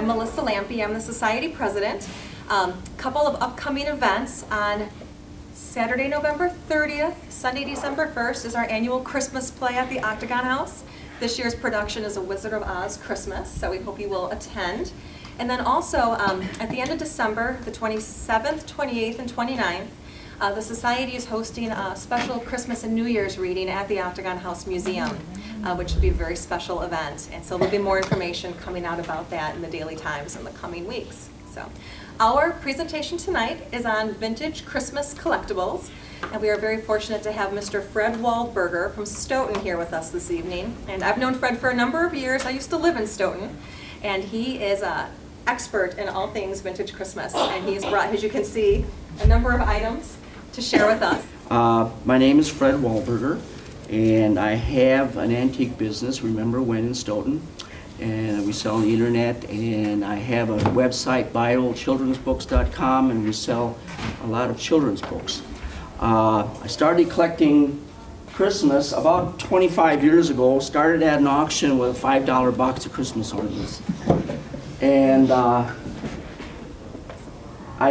I'm Melissa Lampe. I'm the Society President. Couple of upcoming events on Saturday, November 30th, Sunday, December 1st is our annual Christmas play at the Octagon House. This year's production is A Wizard of Oz Christmas, so we hope you will attend. And then also, at the end of December, the 27th, 28th, and 29th, the Society is hosting a special Christmas and New Year's reading at the Octagon House Museum, which will be a very special event. And so there'll be more information coming out about that in the Daily Times in the coming weeks. So, our presentation tonight is on vintage Christmas collectibles, and we are very fortunate to have Mr. Fred Waldberger from Stoughton here with us this evening. And I've known Fred for a number of years. I used to live in Stoughton, and he is an expert in all things vintage Christmas, and he's brought, as you can see, a number of items to share with us. My name is Fred Waldberger, and I have an antique business, Remember When, in Stoughton. And we sell on the internet, and I have a website, buyoldchildrensbooks.com, and we sell a lot of children's books. I started collecting Christmas about 25 years ago, started at an auction with a $5 box of Christmas ornaments. And I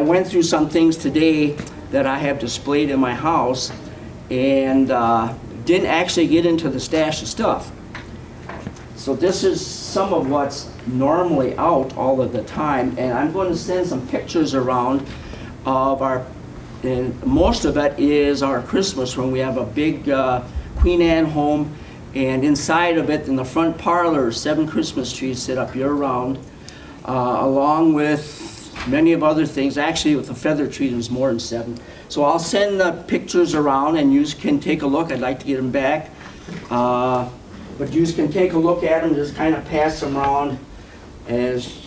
went through some things today that I have displayed in my house, and didn't actually get into the stash of stuff. So this is some of what's normally out all of the time, and I'm going to send some pictures around of our, and most of it is our Christmas room. We have a big Queen Anne home, and inside of it, in the front parlor, 7 Christmas trees sit up year-round, along with many of other things. Actually, with the feather tree, there's more than 7. So I'll send the pictures around, and you can take a look. I'd like to get them back. But you can take a look at them, just kind of pass them around as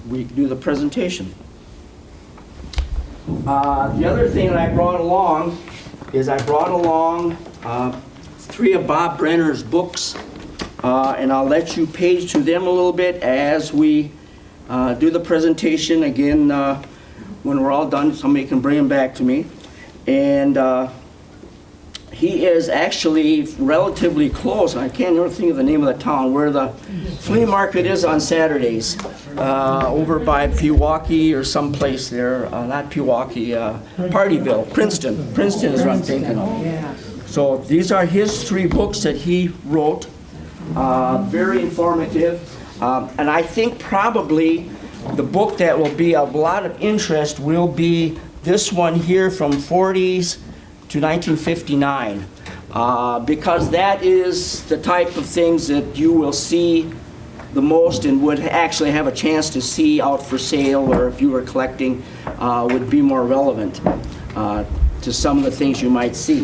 we do the presentation. The other thing that I brought along is 3 of Bob Brenner's books, and I'll let you page through them a little bit as we do the presentation. Again, when we're all done, somebody can bring them back to me. And he is actually relatively close. I can't even think of the name of the town where the flea market is on Saturdays, over by Pewaukee or someplace there. Not Pewaukee, Partyville, Princeton. Princeton is what I'm thinking of. So these are his 3 books that he wrote. Very informative. And I think probably the book that will be of a lot of interest will be this one here from 40s to 1959, because that is the type of things that you will see the most and would actually have a chance to see out for sale, or if you were collecting, would be more relevant to some of the things you might see.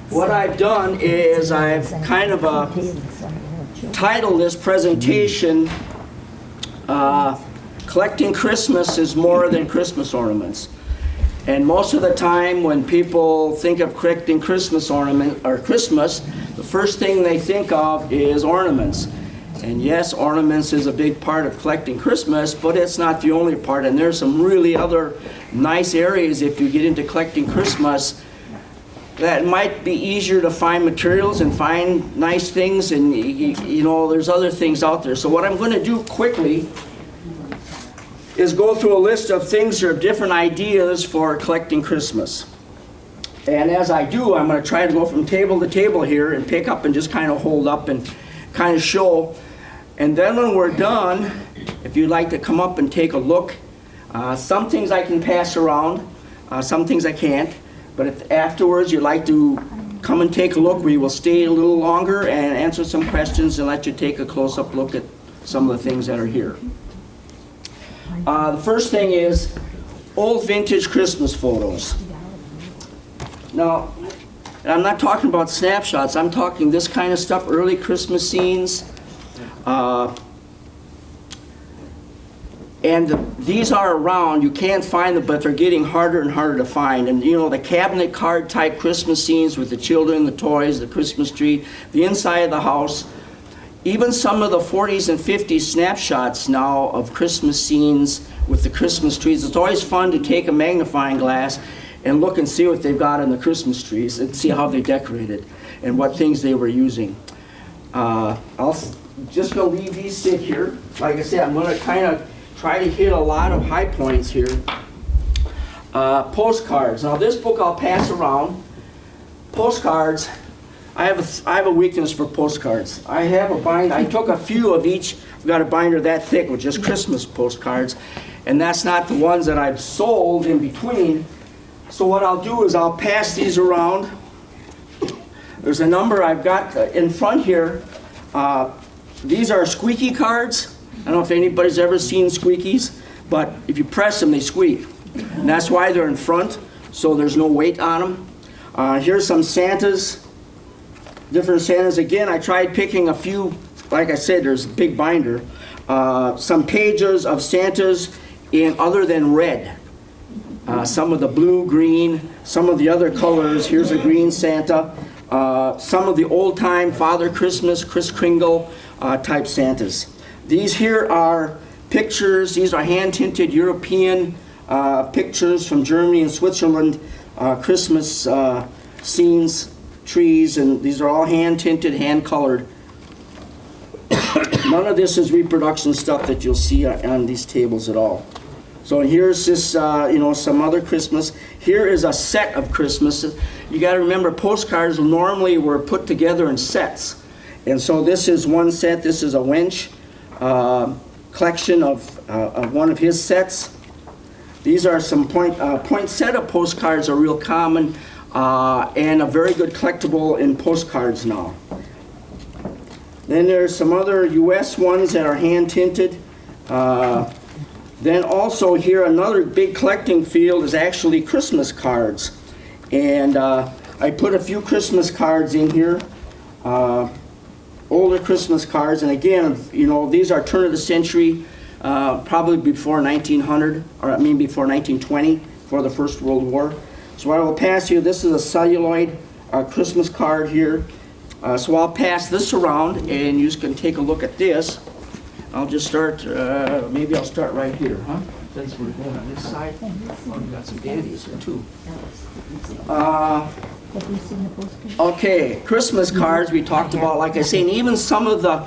What I've done is I've kind of titled this presentation, Collecting Christmas is More Than Christmas Ornaments. And most of the time when people think of collecting Christmas ornament or Christmas, the first thing they think of is ornaments. And yes, ornaments is a big part of collecting Christmas, but it's not the only part. And there's some really other nice areas if you get into collecting Christmas that might be easier to find materials and find nice things, and you know, there's other things out there. So what I'm going to do quickly is go through a list of things or different ideas for collecting Christmas. And as I do, I'm going to try to go from table to table here and pick up and just kind of hold up and kind of show. And then when we're done, if you'd like to come up and take a look, some things I can pass around, some things I can't. But if afterwards you'd like to come and take a look, we will stay a little longer and answer some questions and let you take a close-up look at some of the things that are here. The first thing is old vintage Christmas photos. Now, I'm not talking about snapshots, I'm talking this kind of stuff, early Christmas scenes. And these are around, you can't find them, but they're getting harder and harder to find. And you know, the cabinet card type Christmas scenes with the children, the toys, the Christmas tree, the inside of the house. Even some of the 40s and 50s snapshots now of Christmas scenes with the Christmas trees. It's always fun to take a magnifying glass and look and see what they've got in the Christmas trees and see how they decorated and what things they were using. I'll just going to leave these sit here. Like I said, I'm going to kind of try to hit a lot of high points here. Postcards. Now this book I'll pass around. Postcards. I have a weakness for postcards. I have a binder. I took a few of each. I've got a binder that thick with just Christmas postcards, and that's not the ones that I've sold in between. So what I'll do is I'll pass these around. There's a number I've got in front here. These are squeaky cards. I don't know if anybody's ever seen squeakies, but if you press them, they squeak. And that's why they're in front, so there's no weight on them. Here's some Santas, different Santas. Again, I tried picking a few. Like I said, there's a big binder. Some pages of Santas in other than red. Some of the blue, green, some of the other colors. Here's a green Santa. Some of the old-time Father Christmas, Kris Kringle type Santas. These here are pictures. These are hand-tinted European pictures from Germany and Switzerland, Christmas scenes, trees, and these are all hand-tinted, hand-colored. None of this is reproduction stuff that you'll see on these tables at all. So here's this, some other Christmas. Here is a set of Christmas. You got to remember, postcards normally were put together in sets. And so this is one set. This is a Wench collection of one of his sets. These are some poinsettia postcards are real common and a very good collectible in postcards now. Then there's some other U.S. ones that are hand-tinted. Then also here another big collecting field is actually Christmas cards. And I put a few Christmas cards in here, older Christmas cards. And again, these are turn of the century, probably before 1900, or before 1920, before the First World War. So I will pass you, this is a celluloid Christmas card here. So I'll pass this around and you can take a look at this. I'll just start, maybe I'll start right here, huh? Since we're going on this side. Oh, we've got some dandies here too. Okay, Christmas cards we talked about, like I say, and even some of the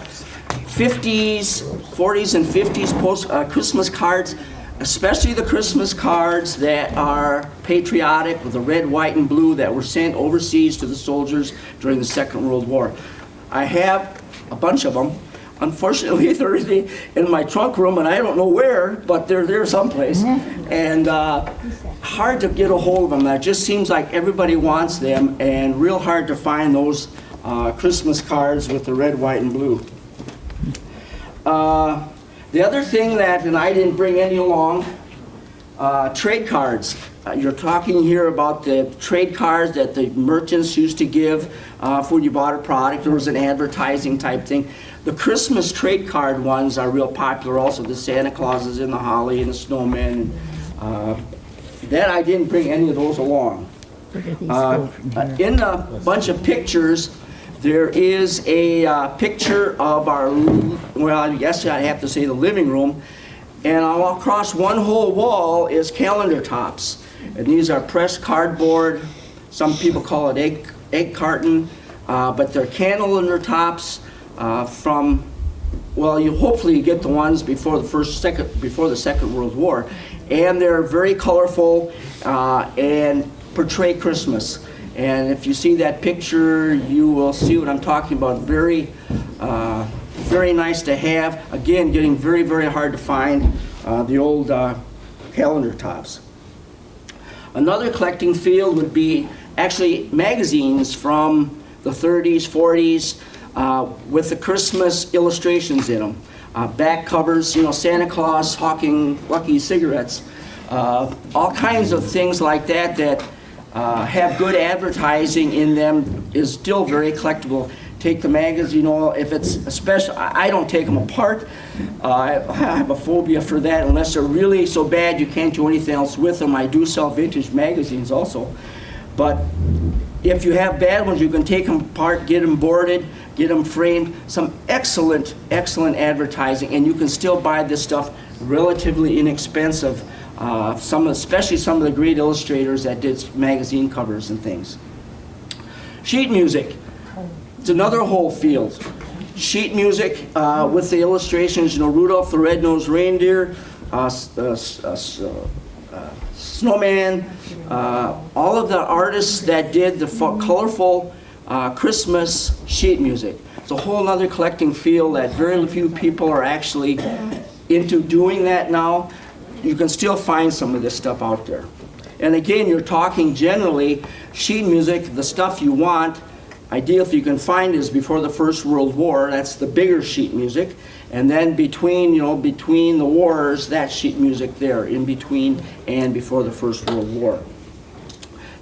50s, 40s and 50s Christmas cards, especially the Christmas cards that are patriotic with the red, white, and blue that were sent overseas to the soldiers during the Second World War. I have a bunch of them. Unfortunately, they're in my trunk room, and I don't know where, but they're there someplace. And hard to get a hold of them. That just seems like everybody wants them, and real hard to find those Christmas cards with the red, white, and blue. The other thing that, and I didn't bring any along, trade cards. You're talking here about the trade cards that the merchants used to give when you bought a product. There was an advertising type thing. The Christmas trade card ones are real popular also. The Santa Clauses and the holly and the snowmen. That I didn't bring any of those along. In a bunch of pictures, there is a picture of our, well, I guess I have to say the living room. And all across one whole wall is calendar tops. And these are pressed cardboard. Some people call it egg carton. But they're calendar tops from, well, you hopefully get the ones before the Second World War. And they're very colorful and portray Christmas. And if you see that picture, you will see what I'm talking about. Very, very nice to have. Again, getting very, very hard to find the old calendar tops. Another collecting field would be actually magazines from the 30s, 40s, with the Christmas illustrations in them. Back covers, Santa Claus hawking Lucky cigarettes. All kinds of things like that that have good advertising in them is still very collectible. Take the magazine, if it's especially, I don't take them apart. I have a phobia for that unless they're really so bad you can't do anything else with them. I do sell vintage magazines also. But if you have bad ones, you can take them apart, get them boarded, get them framed. Some excellent, excellent advertising, and you can still buy this stuff relatively inexpensive. Especially some of the great illustrators that did magazine covers and things. Sheet music. It's another whole field. sheet music with the illustrations, you know, Rudolph the Red-Nosed Reindeer, Snowman, all of the artists that did the colorful Christmas sheet music. It's a whole other collecting field that very few people are actually into doing that now. You can still find some of this stuff out there. And again, you're talking generally sheet music, the stuff you want, ideal if you can find is before the First World War. That's the bigger sheet music. And then between, you know, between the wars, that sheet music there, in between and before the First World War.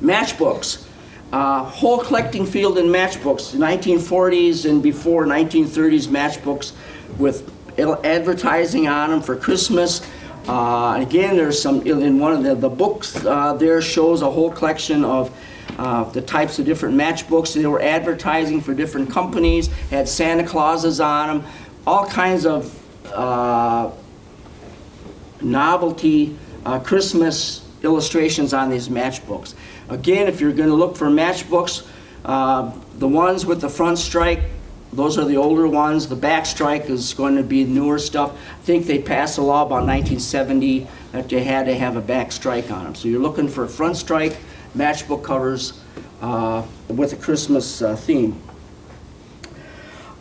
Matchbooks. Whole collecting field in matchbooks. 1940s and before 1930s matchbooks with advertising on them for Christmas. Again, there's some, in one of the books there shows a whole collection of the types of different matchbooks. They were advertising for different companies, had Santa Clauses on them, all kinds of novelty Christmas illustrations on these matchbooks. Again, if you're going to look for matchbooks, the ones with the front strike, those are the older ones. The back strike is going to be newer stuff. I think they passed a law about 1970 that they had to have a back strike on them. So you're looking for front strike matchbook covers with a Christmas theme.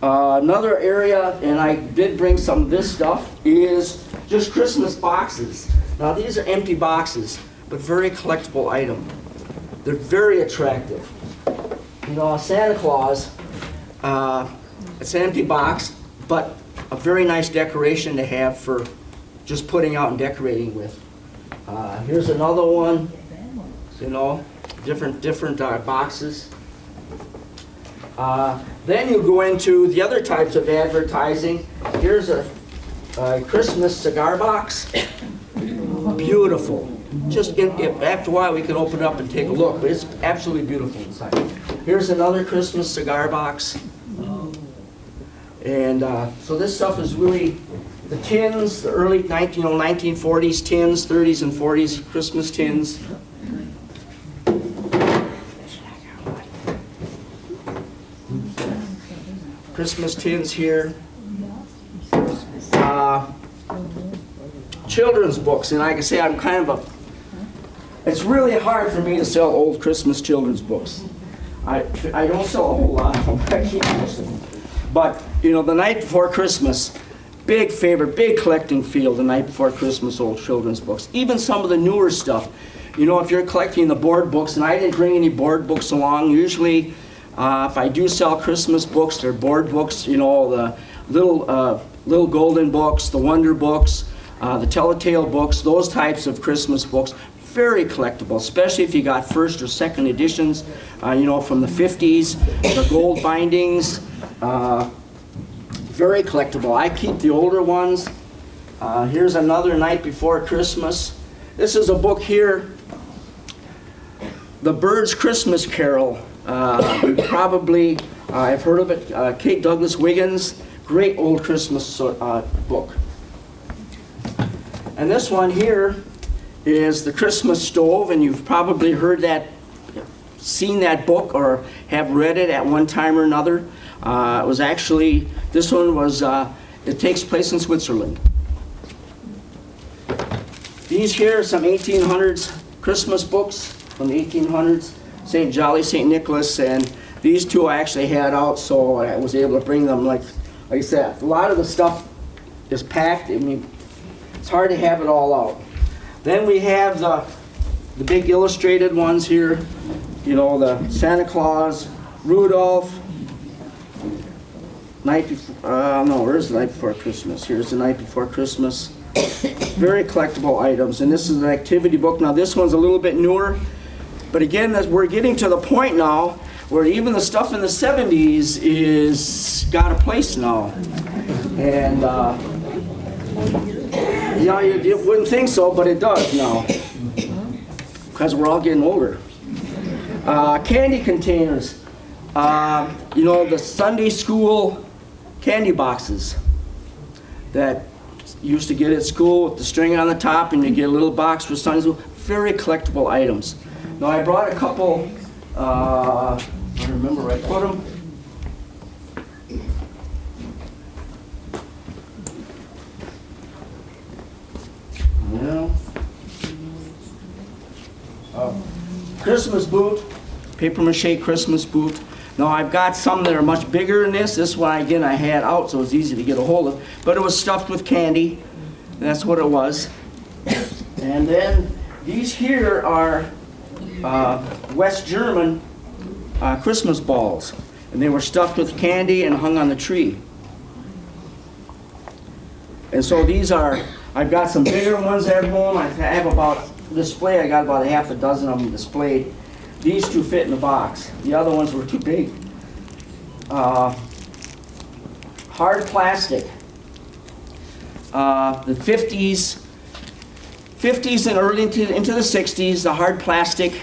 Another area, and I did bring some of this stuff, is just Christmas boxes. Now these are empty boxes, but very collectible item. They're very attractive. You know, Santa Claus, it's an empty box, but a very nice decoration to have for just putting out and decorating with. Here's another one, you know, different boxes. Then you go into the other types of advertising. Here's a Christmas cigar box. Beautiful. Just after a while we can open it up and take a look, but it's absolutely beautiful inside. Here's another Christmas cigar box. And so this stuff is really the tins, the early 1940s tins, 30s and 40s Christmas tins. Christmas tins here. Children's books, and like I say, I'm kind of it's really hard for me to sell old Christmas children's books. I don't sell a whole lot of them, I keep most of them. But, you know, the night before Christmas, big favorite, big collecting field, the night before Christmas, old children's books. Even some of the newer stuff. You know, if you're collecting the board books, and I didn't bring any board books along, usually if I do sell Christmas books, they're board books, you know, the little golden books, the wonder books, the telltale books, those types of Christmas books. Very collectible, especially if you got first or second editions, you know, from the 50s, the gold bindings. Very collectible. I keep the older ones. Here's another Night Before Christmas. This is a book here, The Bird's Christmas Carol. Probably, I've heard of it, Kate Douglas Wiggins. Great old Christmas book. And this one here is The Christmas Stove, and you've probably heard that, seen that book, or have read it at one time or another. It was actually, this one was, it takes place in Switzerland. These here are some 1800s Christmas books from the 1800s, St. Jolly, St. Nicholas, and these two I actually had out, so I was able to bring them. Like I said, a lot of the stuff is packed. I mean, it's hard to have it all out. Then we have the big illustrated ones here, you know, the Santa Claus, Rudolph, Night Before, no, where's the Night Before Christmas? Here's the Night Before Christmas. Very collectible items, and this is an activity book. Now this one's a little bit newer, but again, as we're getting to the point now where even the stuff in the 70s is got a place now. And you know, you wouldn't think so, but it does now, because we're all getting older. Candy containers. You know, the Sunday school candy boxes that you used to get at school with the string on the top, and you get a little box for Sunday school. Very collectible items. Now I brought a couple, I remember where I put them. know. Christmas boot, paper mache Christmas boot. Now I've got some that are much bigger than this. This one again I had out so it's easy to get a hold of. But it was stuffed with candy. That's what it was. And then these here are West German Christmas balls. And they were stuffed with candy and hung on the tree. And so these are, I've got some bigger ones at home. I have about, display, I got about a half a dozen of them displayed. These two fit in the box. The other ones were too big. Hard plastic. The 50s and early into the 60s, the hard plastic,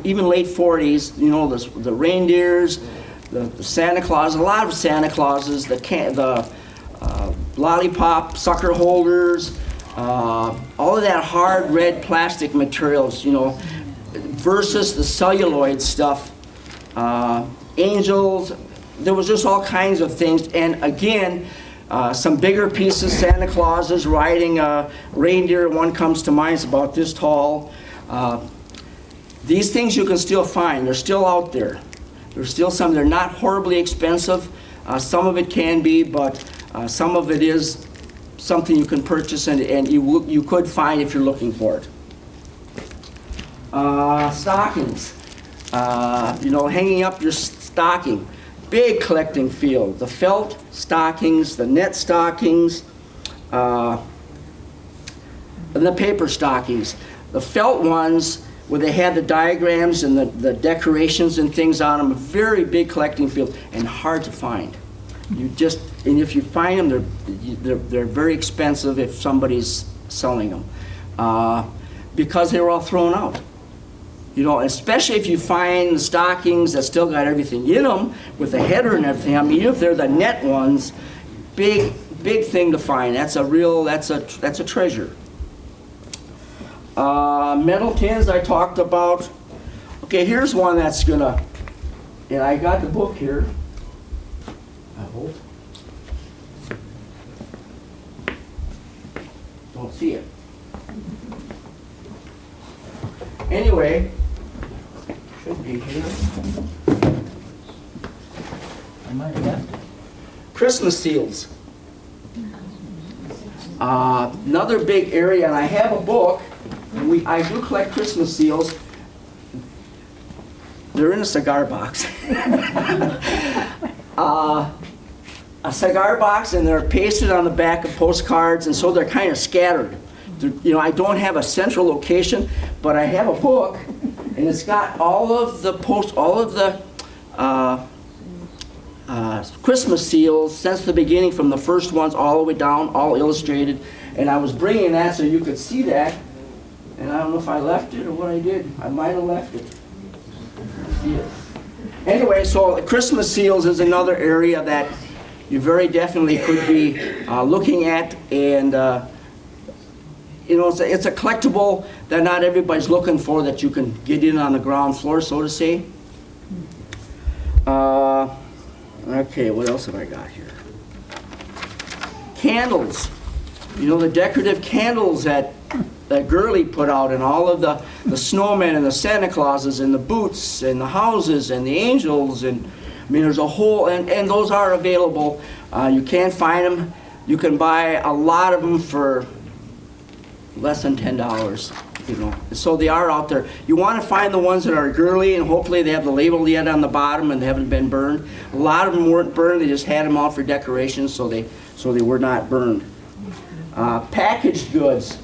even late 40s, you know, the reindeers, the Santa Claus, a lot of Santa Clauses, the lollipop sucker holders, all of that hard red plastic materials, you know, versus the celluloid stuff. Angels, there was just all kinds of things. And again, some bigger pieces, Santa Clauses riding a reindeer, one comes to mind, it's about this tall. These things you can still find, they're still out there. There's still some, they're not horribly expensive. Some of it can be, but some of it is something you can purchase and you could find if you're looking for it. Stockings, you know, hanging up your stocking. Big collecting field. The felt stockings, the net stockings, and the paper stockings. The felt ones, where they had the diagrams and the decorations and things on them, a very big collecting field and hard to find. And if you find them, they're very expensive if somebody's selling them, because they were all thrown out. You know, especially if you find the stockings that still got everything in them with the header and everything. I mean, even if they're the net ones, big thing to find. That's a treasure. Metal tins I talked about. Okay, here's one that's gonna, and I got the book here. I hope. Don't see it. Anyway, should be here. I might have left it. Christmas seals. Another big area, and I have a book. And I do collect Christmas seals. They're in a cigar box. A cigar box, and they're pasted on the back of postcards, and so they're kind of scattered. You know, I don't have a central location, but I have a book, and it's got all of the Christmas seals since the beginning, from the first ones all the way down, all illustrated. And I was bringing that so you could see that. And I don't know if I left it or what I did. I might have left it. See it. Anyway, so Christmas seals is another area that you very definitely could be looking at, and you know, it's a collectible that not everybody's looking for, that you can get in on the ground floor, so to say. Okay, what else have I got here? Candles. You know, the decorative candles that Gurley put out, and all of the snowmen and the Santa Clauses and the boots and the houses and the angels, and I mean, there's a whole, and those are available. You can find them. You can buy a lot of them for less than $10, you know. So they are out there. You want to find the ones that are girly, and hopefully they have the label yet on the bottom and they haven't been burned. A lot of them weren't burned. They just had them out for decoration, so they were not burned. Packaged goods.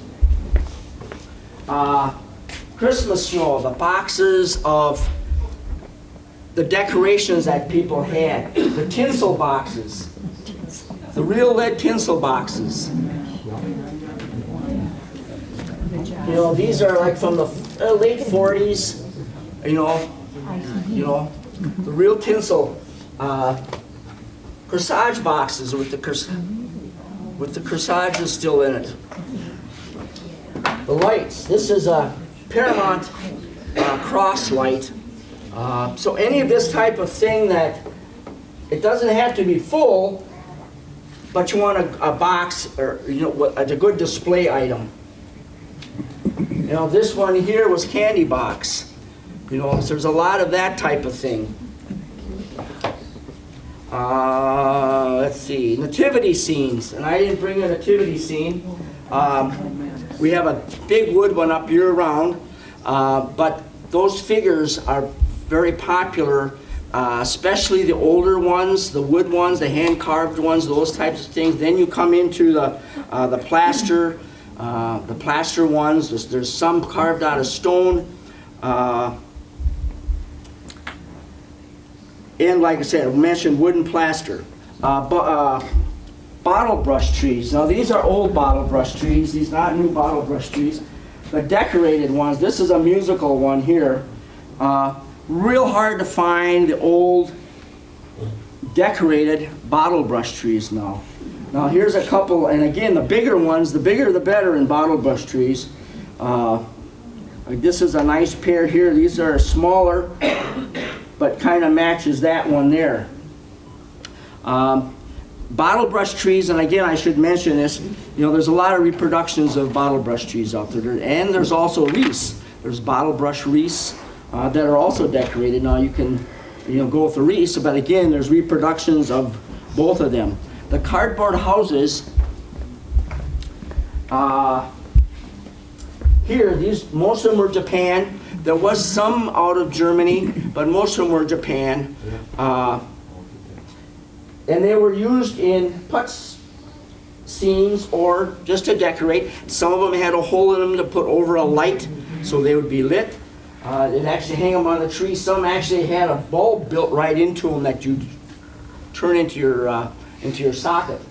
Christmas snow, the boxes of the decorations that people had, the tinsel boxes, the real lead tinsel boxes. You know, these are like from the late 40s, you know, the real tinsel corsage boxes with the corsages still in it. The lights. This is a Paramount cross light. So any of this type of thing that, it doesn't have to be full, but you want a box, or you know, a good display item. You know, this one here was candy box. You know, so there's a lot of that type of thing. Let's see, nativity scenes, and I didn't bring a nativity scene. We have a big wood one up year round, but those figures are very popular, especially the older ones, the wood ones, the hand-carved ones, those types of things. Then you come into the plaster ones. There's some carved out of stone. And like I said, I mentioned wood and plaster. Bottle brush trees. Now these are old bottle brush trees. These are not new bottle brush trees. The decorated ones. This is a musical one here. Real hard to find the old decorated bottle brush trees now. Now here's a couple, and again the bigger ones, the bigger the better in bottle brush trees. Like this is a nice pair here. These are smaller, but kind of matches that one there. Bottle brush trees, and again I should mention this, you know, there's a lot of reproductions of bottle brush trees out there, and there's also wreaths. There's bottle brush wreaths that are also decorated. Now you can, you know, go with the wreaths, but again there's reproductions of both of them. The cardboard houses, here, most of them were Japan. There was some out of Germany, but most of them were Japan. And they were used in putz scenes or just to decorate. Some of them had a hole in them to put over a light so they would be lit. They'd actually hang them on the tree. Some actually had a bulb built right into them that you turn into your socket.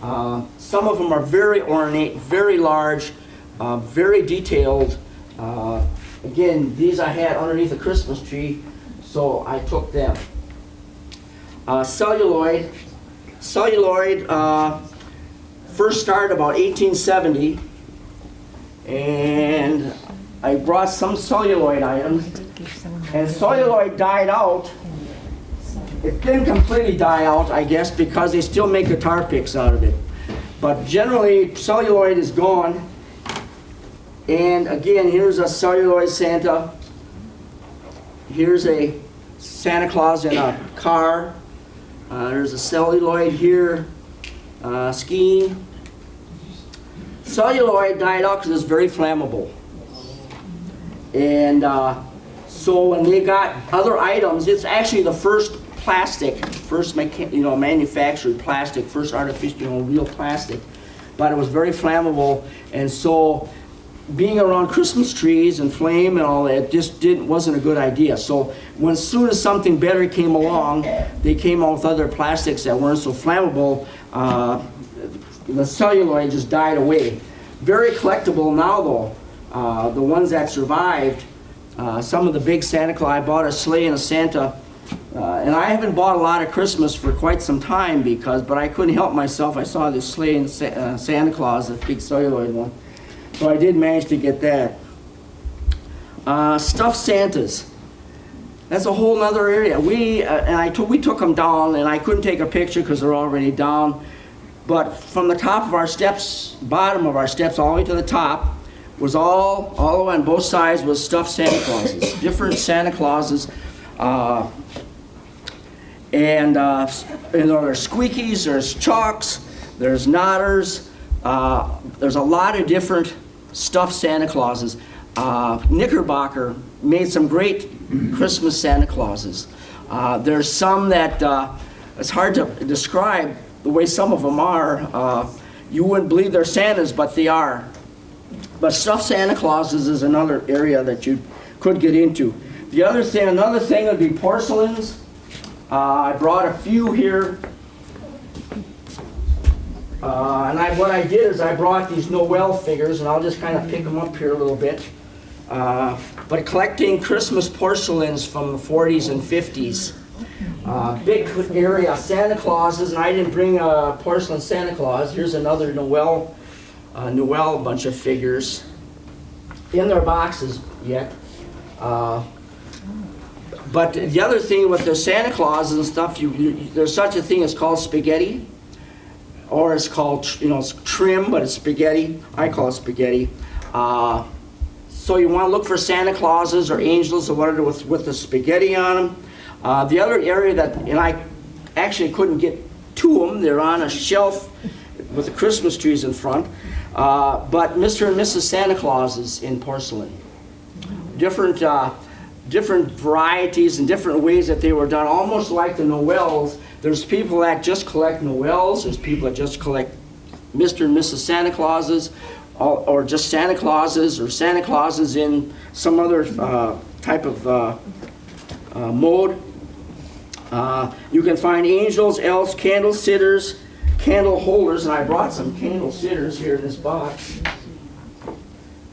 Some of them are very ornate, very large, very detailed. Again, these I had underneath a Christmas tree, so I took them. Celluloid first started about 1870, and I brought some celluloid items, and celluloid died out. It didn't completely die out, I guess, because they still make guitar picks out of it. But generally, celluloid is gone. And again, here's a celluloid Santa. Here's a Santa Claus in a car. There's a celluloid here, skiing. Celluloid died out because it's very flammable. And so when they got other items, it's actually the first plastic, manufactured plastic, first artificial, real plastic. But it was very flammable, and so being around Christmas trees and flame and all that just wasn't a good idea. So as soon as something better came along, they came out with other plastics that weren't so flammable. The celluloid just died away. Very collectible now though. The ones that survived, some of the big Santa Claus, I bought a sleigh and a Santa, and I haven't bought a lot of Christmas for quite some time but I couldn't help myself. I saw this sleigh and Santa Claus, the big celluloid one. So I did manage to get that. Stuffed Santas. That's a whole other area. We took them down, and I couldn't take a picture because they're already down. But from the top of our steps, bottom of our steps, all the way to the top, was all the way on both sides was stuffed Santa Clauses, different Santa Clauses. And there's squeakies, there's chalks, there's knotters. There's a lot of different stuffed Santa Clauses. Knickerbocker made some great Christmas Santa Clauses. There's some that it's hard to describe the way some of them are. You wouldn't believe they're Santas, but they are. But stuffed Santa Clauses is another area that you could get into. Another thing would be porcelains. I brought a few here. What I did is I brought these Noel figures, and I'll just kind of pick them up here a little bit. But collecting Christmas porcelains from the 40s and 50s. Big area, Santa Clauses, and I didn't bring a porcelain Santa Claus. Here's another Noel bunch of figures in their boxes yet. But the other thing with the Santa Clauses and stuff, there's such a thing as called spaghetti. Or it's called, it's trim, but it's spaghetti. I call it spaghetti. So you want to look for Santa Clauses or angels or whatever with the spaghetti on them. The other area that, and I actually couldn't get to them, they're on a shelf with the Christmas trees in front, but Mr. and Mrs. Santa Clauses in porcelain. Different varieties and different ways that they were done, almost like the Noels. There's people that just collect Noels, there's people that just collect Mr. and Mrs. Santa Clauses, or just Santa Clauses, or Santa Clauses in some other type of mode. You can find angels, elves, candle sitters, candle holders, and I brought some candle sitters here in this box.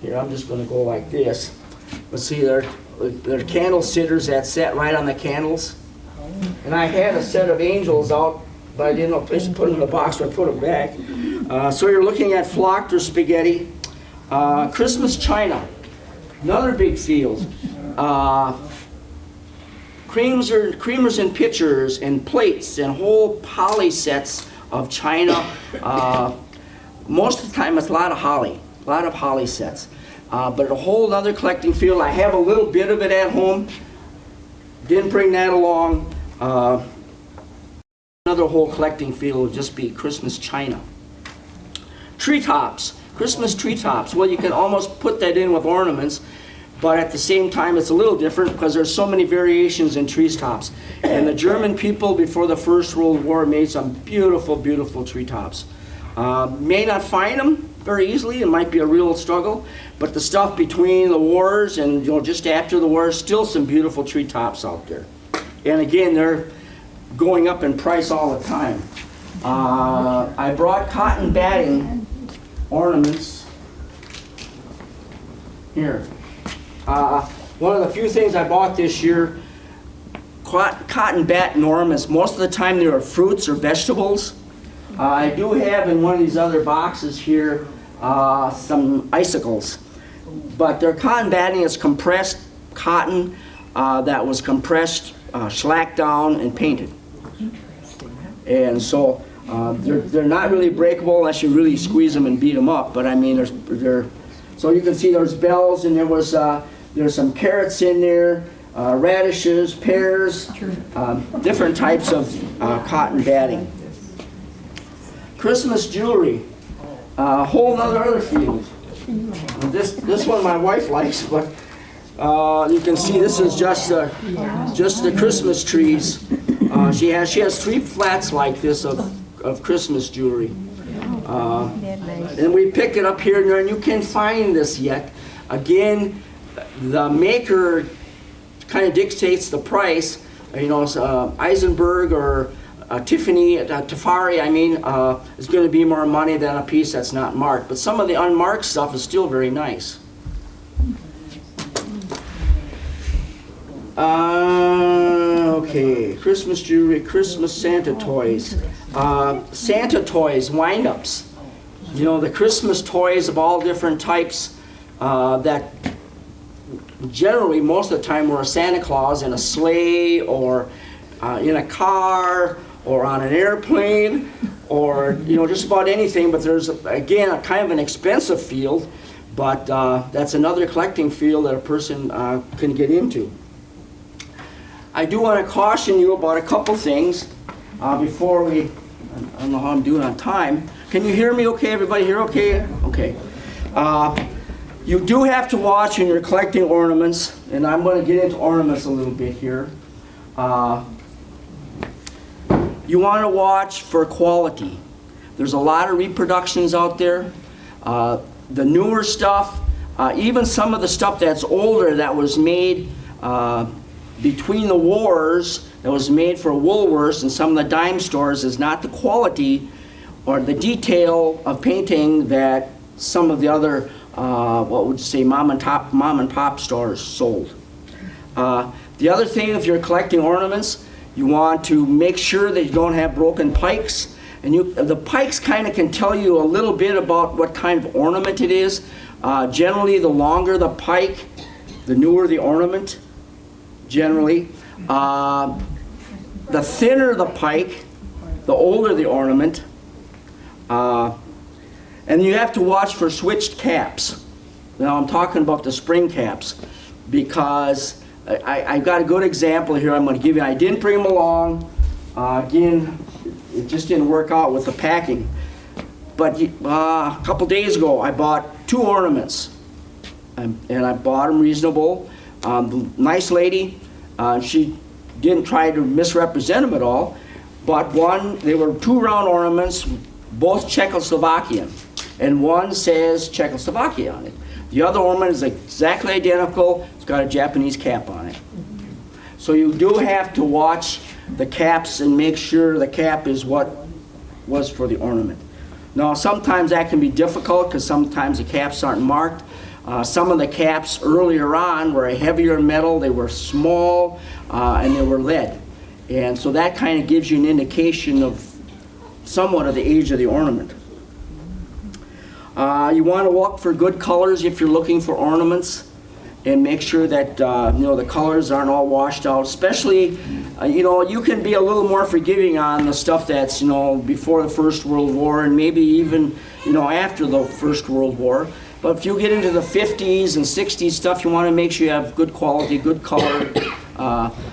Here, I'm just going to go like this. Let's see, there are candle sitters that sat right on the candles. And I had a set of angels out, but I didn't know place to put them in the box, so I put them back. So you're looking at flocked or spaghetti. Christmas china, another big field. Creamers and pitchers and plates and whole poly sets of china. Most of the time it's a lot of holly sets. But a whole other collecting field. I have a little bit of it at home. Didn't bring that along. Another whole collecting field would just be Christmas china. Treetops, Christmas treetops. Well, you can almost put that in with ornaments, but at the same time it's a little different because there's so many variations in treetops. And the German people before the First World War made some beautiful, beautiful treetops. May not find them very easily, it might be a real struggle, but the stuff between the wars and just after the war, still some beautiful treetops out there. And again, they're going up in price all the time. I brought cotton batting ornaments here. One of the few things I bought this year, cotton batting ornaments. Most of the time they are fruits or vegetables. I do have in one of these other boxes here some icicles, but they're cotton batting. It's compressed cotton that was compressed, slacked down, and painted. And so they're not really breakable unless you really squeeze them and beat them up. But I mean, so you can see there's bells, and there's some carrots in there, radishes, pears, different types of cotton batting. Christmas jewelry, a whole other field. This one my wife likes, but you can see this is just the Christmas trees. She has 3 flats like this of Christmas jewelry. And we pick it up here and there, and you can't find this yet. Again, the maker kind of dictates the price. Eisenberg or Tiffany, Tafari, is going to be more money than a piece that's not marked. But some of the unmarked stuff is still very nice. Okay, Christmas jewelry, Christmas Santa toys. Santa toys, wind-ups. The Christmas toys of all different types that generally most of the time were a Santa Claus in a sleigh or in a car or on an airplane or just about anything. But there's again a kind of an expensive field, but that's another collecting field that a person can get into. I do want to caution you about a couple things before we, I don't know how I'm doing on time. Can you hear me okay? Everybody here okay? Okay. You do have to watch when you're collecting ornaments, and I'm going to get into ornaments a little bit here. You want to watch for quality. There's a lot of reproductions out there. The newer stuff, even some of the stuff that's older that was made between the wars, that was made for Woolworths and some of the dime stores, is not the quality or the detail of painting that some of the other, what would you say, mom and pop stores sold. The other thing, if you're collecting ornaments, you want to make sure that you don't have broken pikes. And the pikes kind of can tell you a little bit about what kind of ornament it is. Generally, the longer the pike, the newer the ornament, generally. The thinner the pike, the older the ornament. And you have to watch for switched caps. Now I'm talking about the spring caps, because I've got a good example here I'm going to give you. I didn't bring them along. Again, it just didn't work out with the packing. But a couple days ago, I bought 2 ornaments, and I bought them reasonable. The nice lady, she didn't try to misrepresent them at all. But one, they were 2 round ornaments, both Czechoslovakian, and one says Czechoslovakia on it. The other ornament is exactly identical. It's got a Japanese cap on it. So you do have to watch the caps and make sure the cap is what was for the ornament. Now, sometimes that can be difficult because sometimes the caps aren't marked. Some of the caps earlier on were a heavier metal, they were small, and they were lead. And so that kind of gives you an indication of somewhat of the age of the ornament. You want to look for good colors if you're looking for ornaments, and make sure that the colors aren't all washed out. Especially, you can be a little more forgiving on the stuff that's before the First World War, and maybe even after the First World War. But if you get into the 50s and 60s stuff, you want to make sure you have good quality, good color.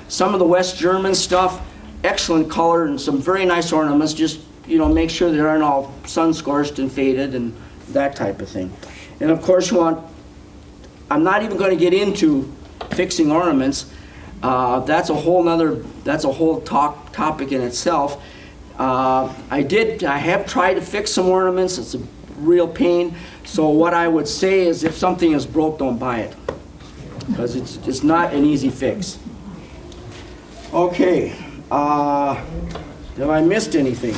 Some of the West German stuff, excellent color and some very nice ornaments. Just make sure they aren't all sun-scorched and faded and that type of thing. And of course, I'm not even going to get into fixing ornaments. That's a whole topic in itself. I have tried to fix some ornaments. It's a real pain. So what I would say is, if something is broke, don't buy it, because it's not an easy fix. Okay, have I missed anything?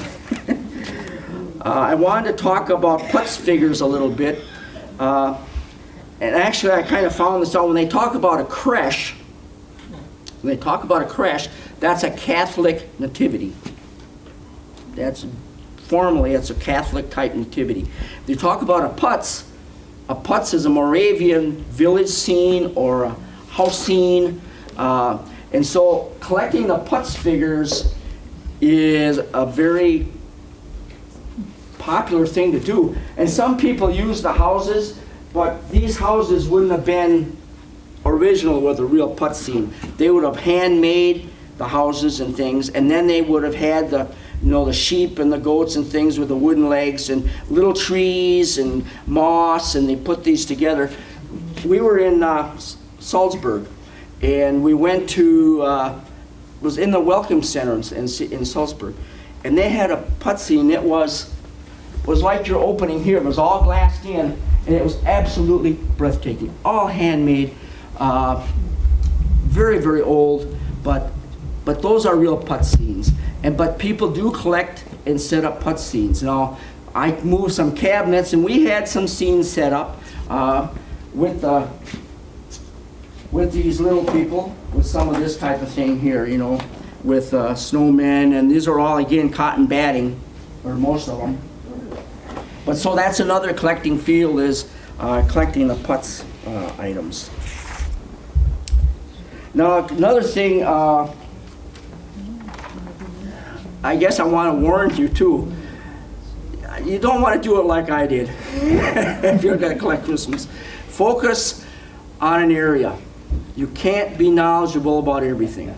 I wanted to talk about putz figures a little bit. And actually, I kind of found this out. When they talk about a creche, that's a Catholic nativity. Formally, it's a Catholic type nativity. They talk about a putz is a Moravian village scene or a house scene. And so collecting the putz figures is a very popular thing to do. And some people use the houses, but these houses wouldn't have been original with a real putz scene. They would have handmade the houses and things, and then they would have had the sheep and the goats and things with the wooden legs and little trees and moss, and they put these together. We were in Salzburg, and we went to, was in the Welcome Center in Salzburg, and they had a putz scene. It was like your opening here. It was all glassed in, and it was absolutely breathtaking. All handmade, very, very old, but those are real putz scenes. But people do collect and set up putz scenes. Now, I moved some cabinets, and we had some scenes set up with these little people, with some of this type of thing here, with snowmen, and these are all, again, cotton batting, or most of them. But so that's another collecting field, is collecting the putz items. Now, another thing, I guess I want to warn you too. You don't want to do it like I did if you're going to collect Christmas. Focus on an area. You can't be knowledgeable about everything.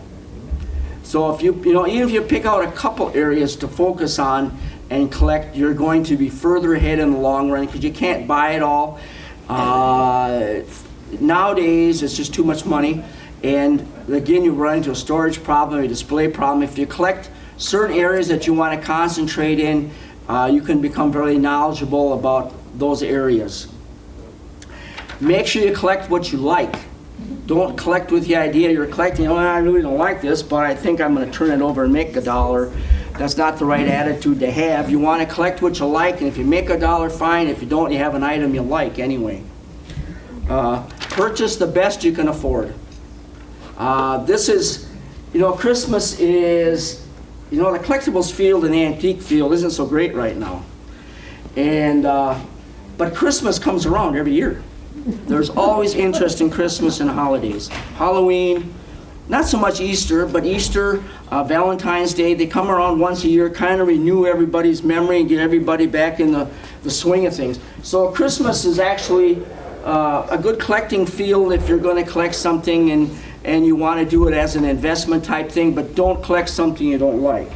So if even if you pick out a couple areas to focus on and collect, you're going to be further ahead in the long run, because you can't buy it all. Nowadays, it's just too much money. And again, you run into a storage problem, a display problem. If you collect certain areas that you want to concentrate in, you can become very knowledgeable about those areas. Make sure you collect what you like. Don't collect with the idea you're collecting, I really don't like this, but I think I'm going to turn it over and make $1. That's not the right attitude to have. You want to collect what you like, and if you make $1, fine. If you don't, you have an item you like anyway. Purchase the best you can afford. This is, Christmas is, the collectibles field and the antique field isn't so great right now. And, but Christmas comes around every year. There's always interest in Christmas and holidays. Halloween, not so much Easter, but Easter, Valentine's Day, they come around once a year, kind of renew everybody's memory and get everybody back in the swing of things. So Christmas is actually a good collecting field if you're going to collect something and you want to do it as an investment type thing, but don't collect something you don't like.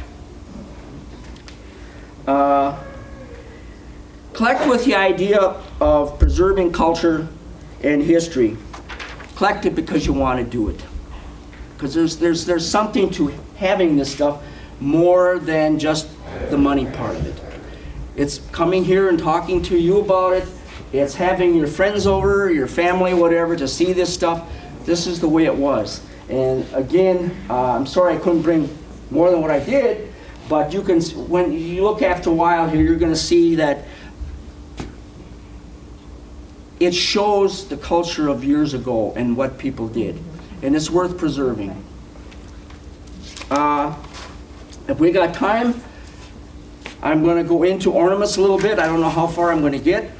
Collect with the idea of preserving culture and history. Collect it because you want to do it. Because there's something to having this stuff more than just the money part of it. It's coming here and talking to you about it. It's having your friends over, your family, whatever, to see this stuff. This is the way it was. And again, I'm sorry I couldn't bring more than what I did, but you can, when you look after a while here, you're going to see that it shows the culture of years ago and what people did. And it's worth preserving. If we got time, I'm going to go into ornaments a little bit. I don't know how far I'm going to get.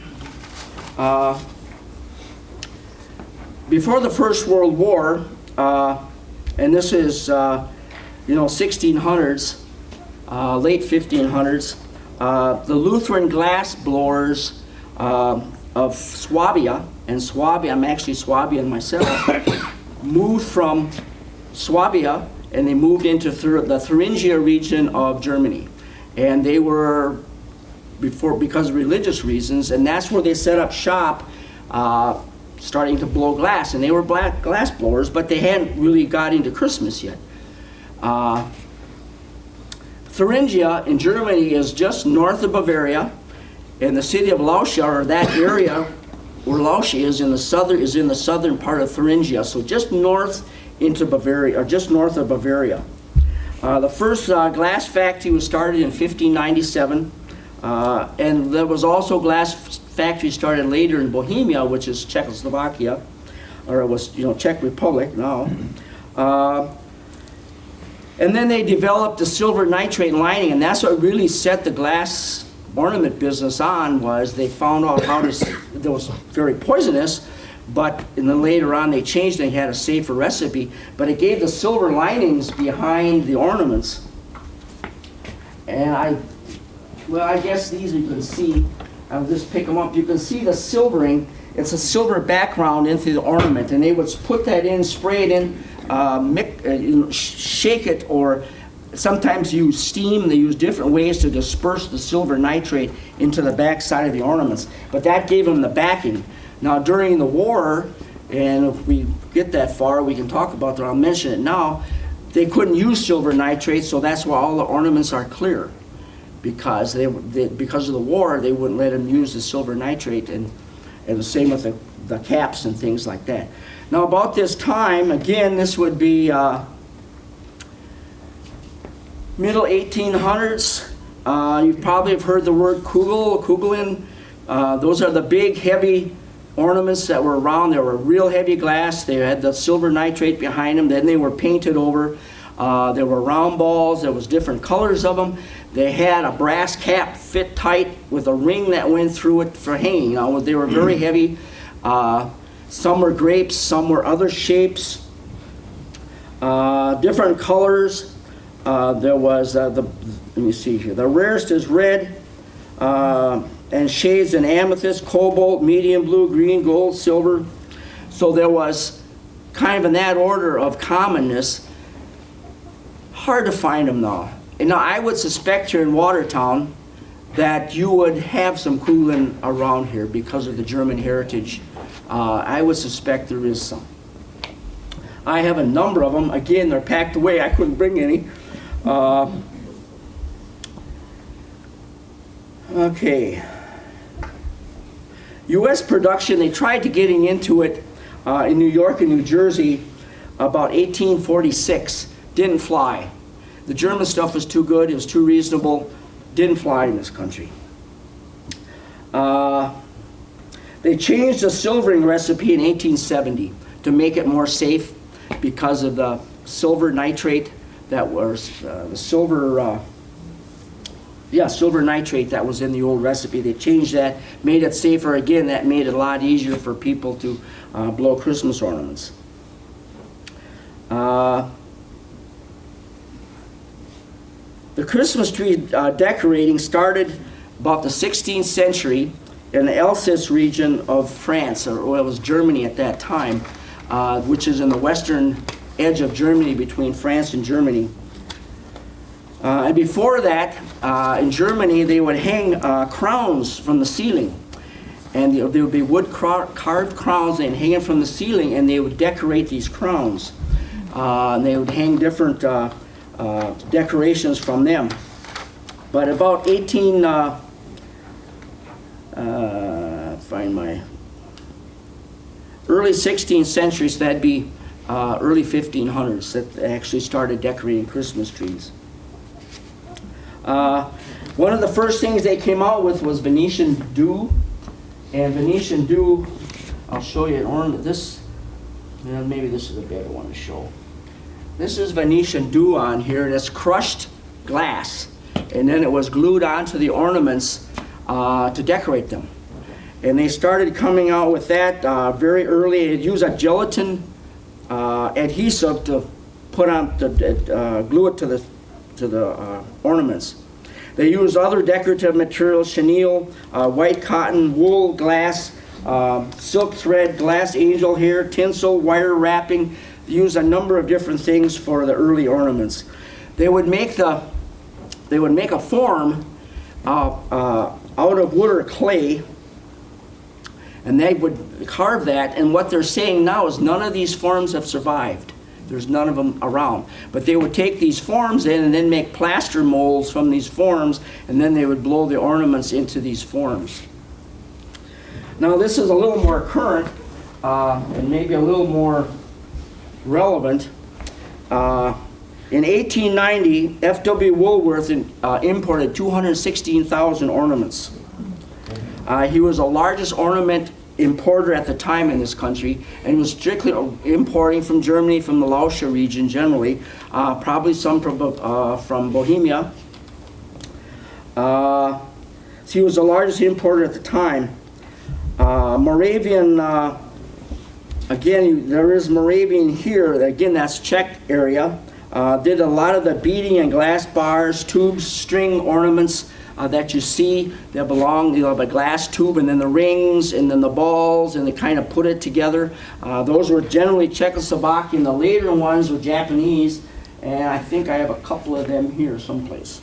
Before the First World War, and this is, 1600s, late 1500s, the Lutheran glass blowers of Swabia, and Swabia, I'm actually Swabian myself, moved from Swabia and they moved into the Thuringia region of Germany. And they were, because of religious reasons, and that's where they set up shop, starting to blow glass. And they were black glass blowers, but they hadn't really got into Christmas yet. Thuringia in Germany is just north of Bavaria, and the city of Laucha, or that area where Laucha is in the southern part of Thuringia, so just north into Bavaria, or just north of Bavaria. The first glass factory was started in 1597, and there was also glass factory started later in Bohemia, which is Czechoslovakia, or it was Czech Republic now. And then they developed the silver nitrate lining, and that's what really set the glass ornament business on. Was they found out how to, it was very poisonous, but and then later on they changed, they had a safer recipe, but it gave the silver linings behind the ornaments. And I guess these you can see, I'll just pick them up, you can see the silvering, it's a silver background into the ornament, and they would put that in, spray it in, shake it, or sometimes use steam. They use different ways to disperse the silver nitrate into the back side of the ornaments, but that gave them the backing. Now during the war, and if we get that far, we can talk about that, I'll mention it now, they couldn't use silver nitrate, so that's why all the ornaments are clear. Because because of the war, they wouldn't let them use the silver nitrate, and the same with the caps and things like that. Now about this time, again, this would be middle 1800s. You probably have heard the word kugelin. Those are the big, heavy ornaments that were around. They were real heavy glass. They had the silver nitrate behind them. Then they were painted over. There were round balls. There was different colors of them. They had a brass cap fit tight with a ring that went through it for hanging. They were very heavy. Some were grapes, some were other shapes, different colors. There was let me see here. The rarest is red, and shades in amethyst, cobalt, medium blue, green, gold, silver. So there was kind of in that order of commonness. Hard to find them now. And now I would suspect here in Watertown that you would have some kugelin around here because of the German heritage. I would suspect there is some. I have a number of them. Again, they're packed away. I couldn't bring any. Okay. U.S. production, they tried to getting into it in New York and New Jersey about 1846. Didn't fly. The German stuff was too good, it was too reasonable, didn't fly in this country. They changed the silvering recipe in 1870 to make it more safe because of the silver nitrate that was, silver nitrate that was in the old recipe. They changed that, made it safer. Again, that made it a lot easier for people to blow Christmas ornaments. The Christmas tree decorating started about the 16th century in the Alsace region of France, or well, it was Germany at that time, which is in the western edge of Germany, between France and Germany. And before that, in Germany, they would hang crowns from the ceiling. And there would be wood carved crowns and hanging from the ceiling, and they would decorate these crowns. And they would hang different decorations from them. But about early 16th century, so that'd be early 1500s, that they actually started decorating Christmas trees. One of the first things they came out with was Venetian dew. And Venetian dew, I'll show you an ornament. This, well, maybe this is a better one to show. This is Venetian dew on here, and it's crushed glass. And then it was glued onto the ornaments to decorate them. And they started coming out with that very early. It used a gelatin adhesive to put on, to glue it to the ornaments. They used other decorative materials: chenille, white cotton, wool, glass, silk thread, glass angel hair, tinsel, wire wrapping. They used a number of different things for the early ornaments. They would make a form out of wood or clay, and they would carve that. And what they're saying now is none of these forms have survived. There's none of them around. But they would take these forms in and then make plaster molds from these forms, and then they would blow the ornaments into these forms. Now this is a little more current and maybe a little more relevant. In 1890, F.W. Woolworth imported 216,000 ornaments. He was the largest ornament importer at the time in this country, and was strictly importing from Germany, from the Lauscha region generally, probably some from Bohemia. So he was the largest importer at the time. Moravian, again, there is Moravian here, again, that's Czech area. Did a lot of the beading and glass bars, tubes, string ornaments that you see that belong, you know, the glass tube, and then the rings, and then the balls, and they kind of put it together. Those were generally Czechoslovakian. The later ones were Japanese, and I think I have a couple of them here someplace.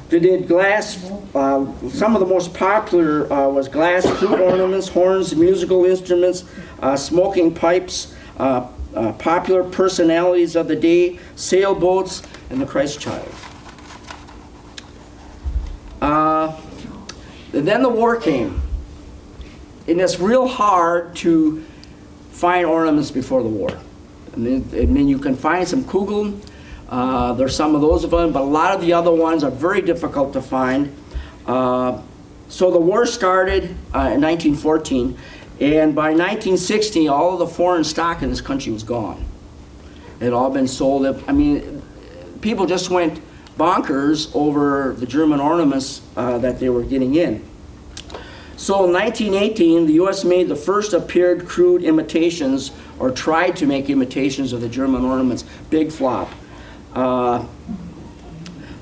They did glass, some of the most popular was glass flute ornaments, horns, musical instruments, smoking pipes, popular personalities of the day, sailboats, and the Christ child. And then the war came, and it's real hard to find ornaments before the war. I mean, you can find some kugel, there's some of those of them, but a lot of the other ones are very difficult to find. So the war started in 1914, and by 1960, all of the foreign stock in this country was gone. It had all been sold. I mean, people just went bonkers over the German ornaments that they were getting in. So in 1918, the U.S. made the first appeared crude imitations, or tried to make imitations of the German ornaments. Big flop.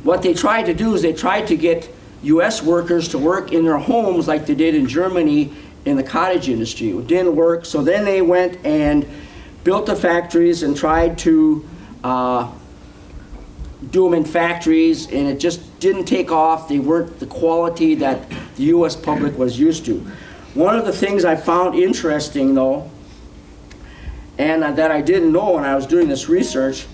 What they tried to do is they tried to get U.S. workers to work in their homes like they did in Germany in the cottage industry. It didn't work, so then they went and built the factories and tried to do them in factories, and it just didn't take off. They weren't the quality that the U.S. public was used to. One of the things I found interesting, though, and that I didn't know when I was doing this research,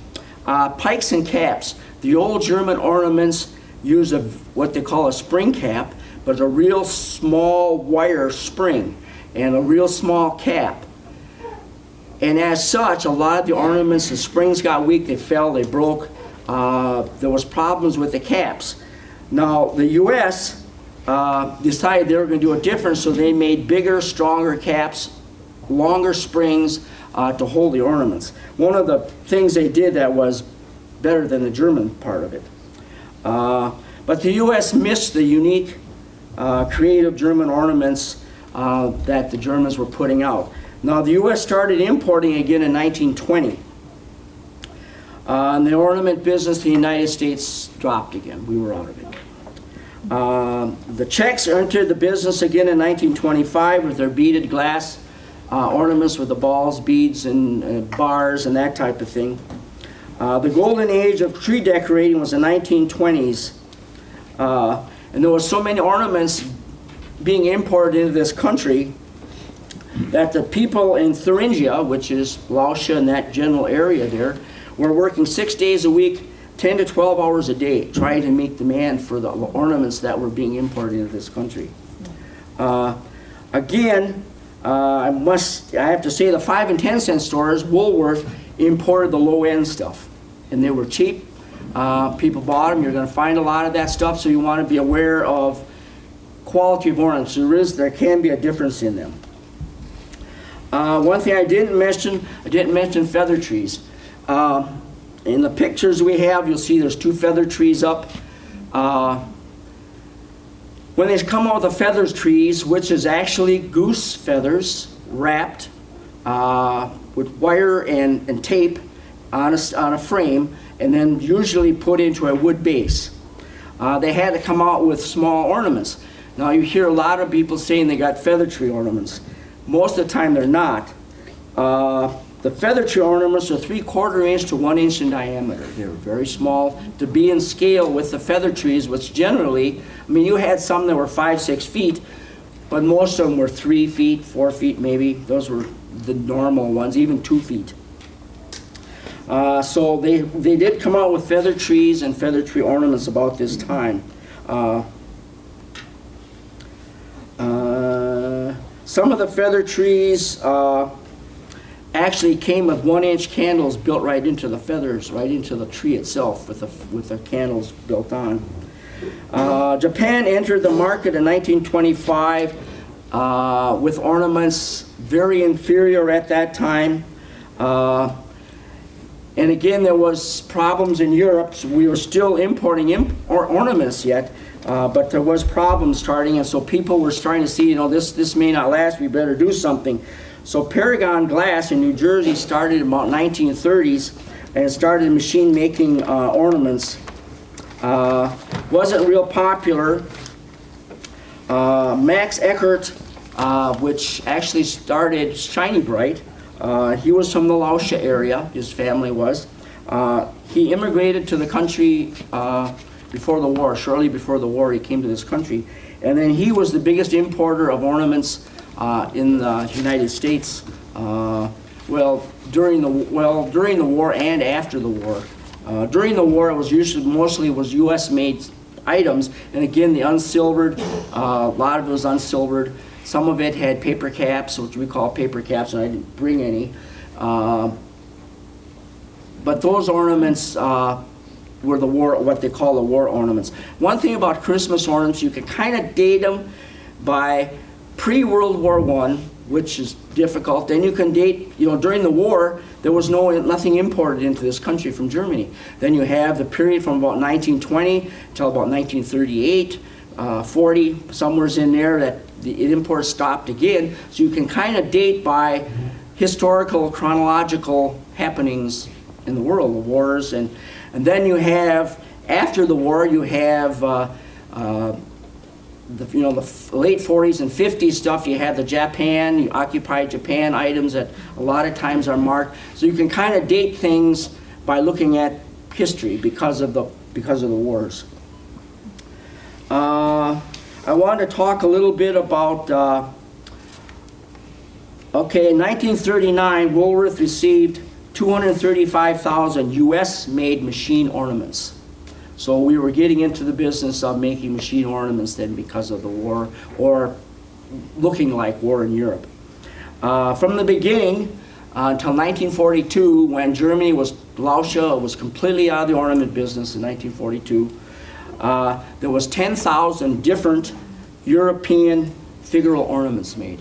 pikes and caps. The old German ornaments use what they call a spring cap, but a real small wire spring and a real small cap. And as such, a lot of the ornaments, the springs got weak, they fell, they broke. There was problems with the caps. Now, the U.S. Decided they were going to do it different, so they made bigger, stronger caps, longer springs to hold the ornaments. One of the things they did that was better than the German part of it. But the U.S. missed the unique, creative German ornaments that the Germans were putting out. Now, the U.S. started importing again in 1920. And the ornament business in the United States dropped again. We were out of it. The Czechs entered the business again in 1925 with their beaded glass ornaments with the balls, beads, and bars and that type of thing. The golden age of tree decorating was the 1920s. And there were so many ornaments being imported into this country that the people in Thuringia, which is Lauscha and that general area there, were working 6 days a week, 10 to 12 hours a day, trying to meet demand for the ornaments that were being imported into this country. Again, I have to say the 5 and 10 cent stores, Woolworth, imported the low-end stuff. And they were cheap. People bought them. You're going to find a lot of that stuff, so you want to be aware of quality of ornaments. There can be a difference in them. One thing I didn't mention feather trees. In the pictures we have, you'll see there's 2 feather trees up. When they come out with the feather trees, which is actually goose feathers wrapped with wire and tape on a frame, and then usually put into a wood base. They had to come out with small ornaments. Now you hear a lot of people saying they got feather tree ornaments. Most of the time they're not. The feather tree ornaments are 3/4 inch to 1 inch in diameter. They're very small to be in scale with the feather trees, which generally, I mean, you had some that were 5, 6 feet, but most of them were 3 feet, 4 feet maybe. Those were the normal ones, even 2 feet. So they did come out with feather trees and feather tree ornaments about this time. Some of the feather trees actually came with 1 inch candles built right into the feathers, right into the tree itself with the candles built on. Japan entered the market in 1925 with ornaments very inferior at that time. And again, there was problems in Europe, so we were still importing ornaments yet, but there was problems starting, and so people were starting to see, this may not last, we better do something. So Paragon Glass in New Jersey started in about 1930s, and it started machine making ornaments. Wasn't real popular. Max Eckert, which actually started Shiny Bright, he was from the Lauscha area, his family was. He immigrated to the country before the war, shortly before the war he came to this country. And then he was the biggest importer of ornaments in the United States, during the war and after the war. During the war, it was mostly U.S. made items, and again, the unsilvered, a lot of it was unsilvered. Some of it had paper caps, which we call paper caps, and I didn't bring any. But those ornaments were what they call the war ornaments. One thing about Christmas ornaments, you can kind of date them by pre-World War I, which is difficult. Then you can date, during the war, there was nothing imported into this country from Germany. Then you have the period from about 1920 till about 1938, 40, somewhere's in there that the import stopped again. So you can kind of date by historical, chronological happenings in the world, the wars, and then you have, after the war, you have the late 40s and 50s stuff. You have the occupied Japan items that a lot of times are marked. So you can kind of date things by looking at history because of the wars. I want to talk a little bit about, in 1939, Woolworth received 235,000 US-made machine ornaments. So we were getting into the business of making machine ornaments then because of the war, or looking like war in Europe. From the beginning until 1942, when Lauscha was completely out of the ornament business in 1942, there was 10,000 different European figural ornaments made.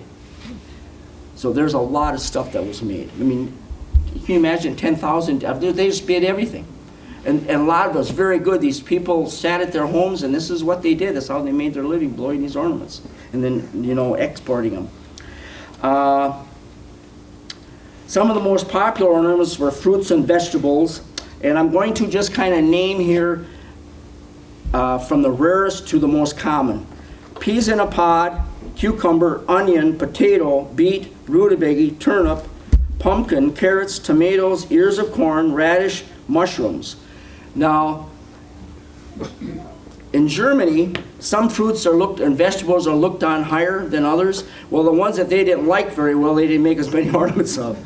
So there's a lot of stuff that was made. I mean, can you imagine 10,000? They just made everything. And a lot of it was very good. These people sat at their homes, and this is what they did. That's how they made their living, blowing these ornaments, and then, exporting them. Some of the most popular ornaments were fruits and vegetables, and I'm going to just kind of name here from the rarest to the most common. Peas in a pod, cucumber, onion, potato, beet, rutabaga, turnip, pumpkin, carrots, tomatoes, ears of corn, radish, mushrooms. Now, in Germany, some fruits are looked and vegetables are looked on higher than others. Well, the ones that they didn't like very well, they didn't make as many ornaments of,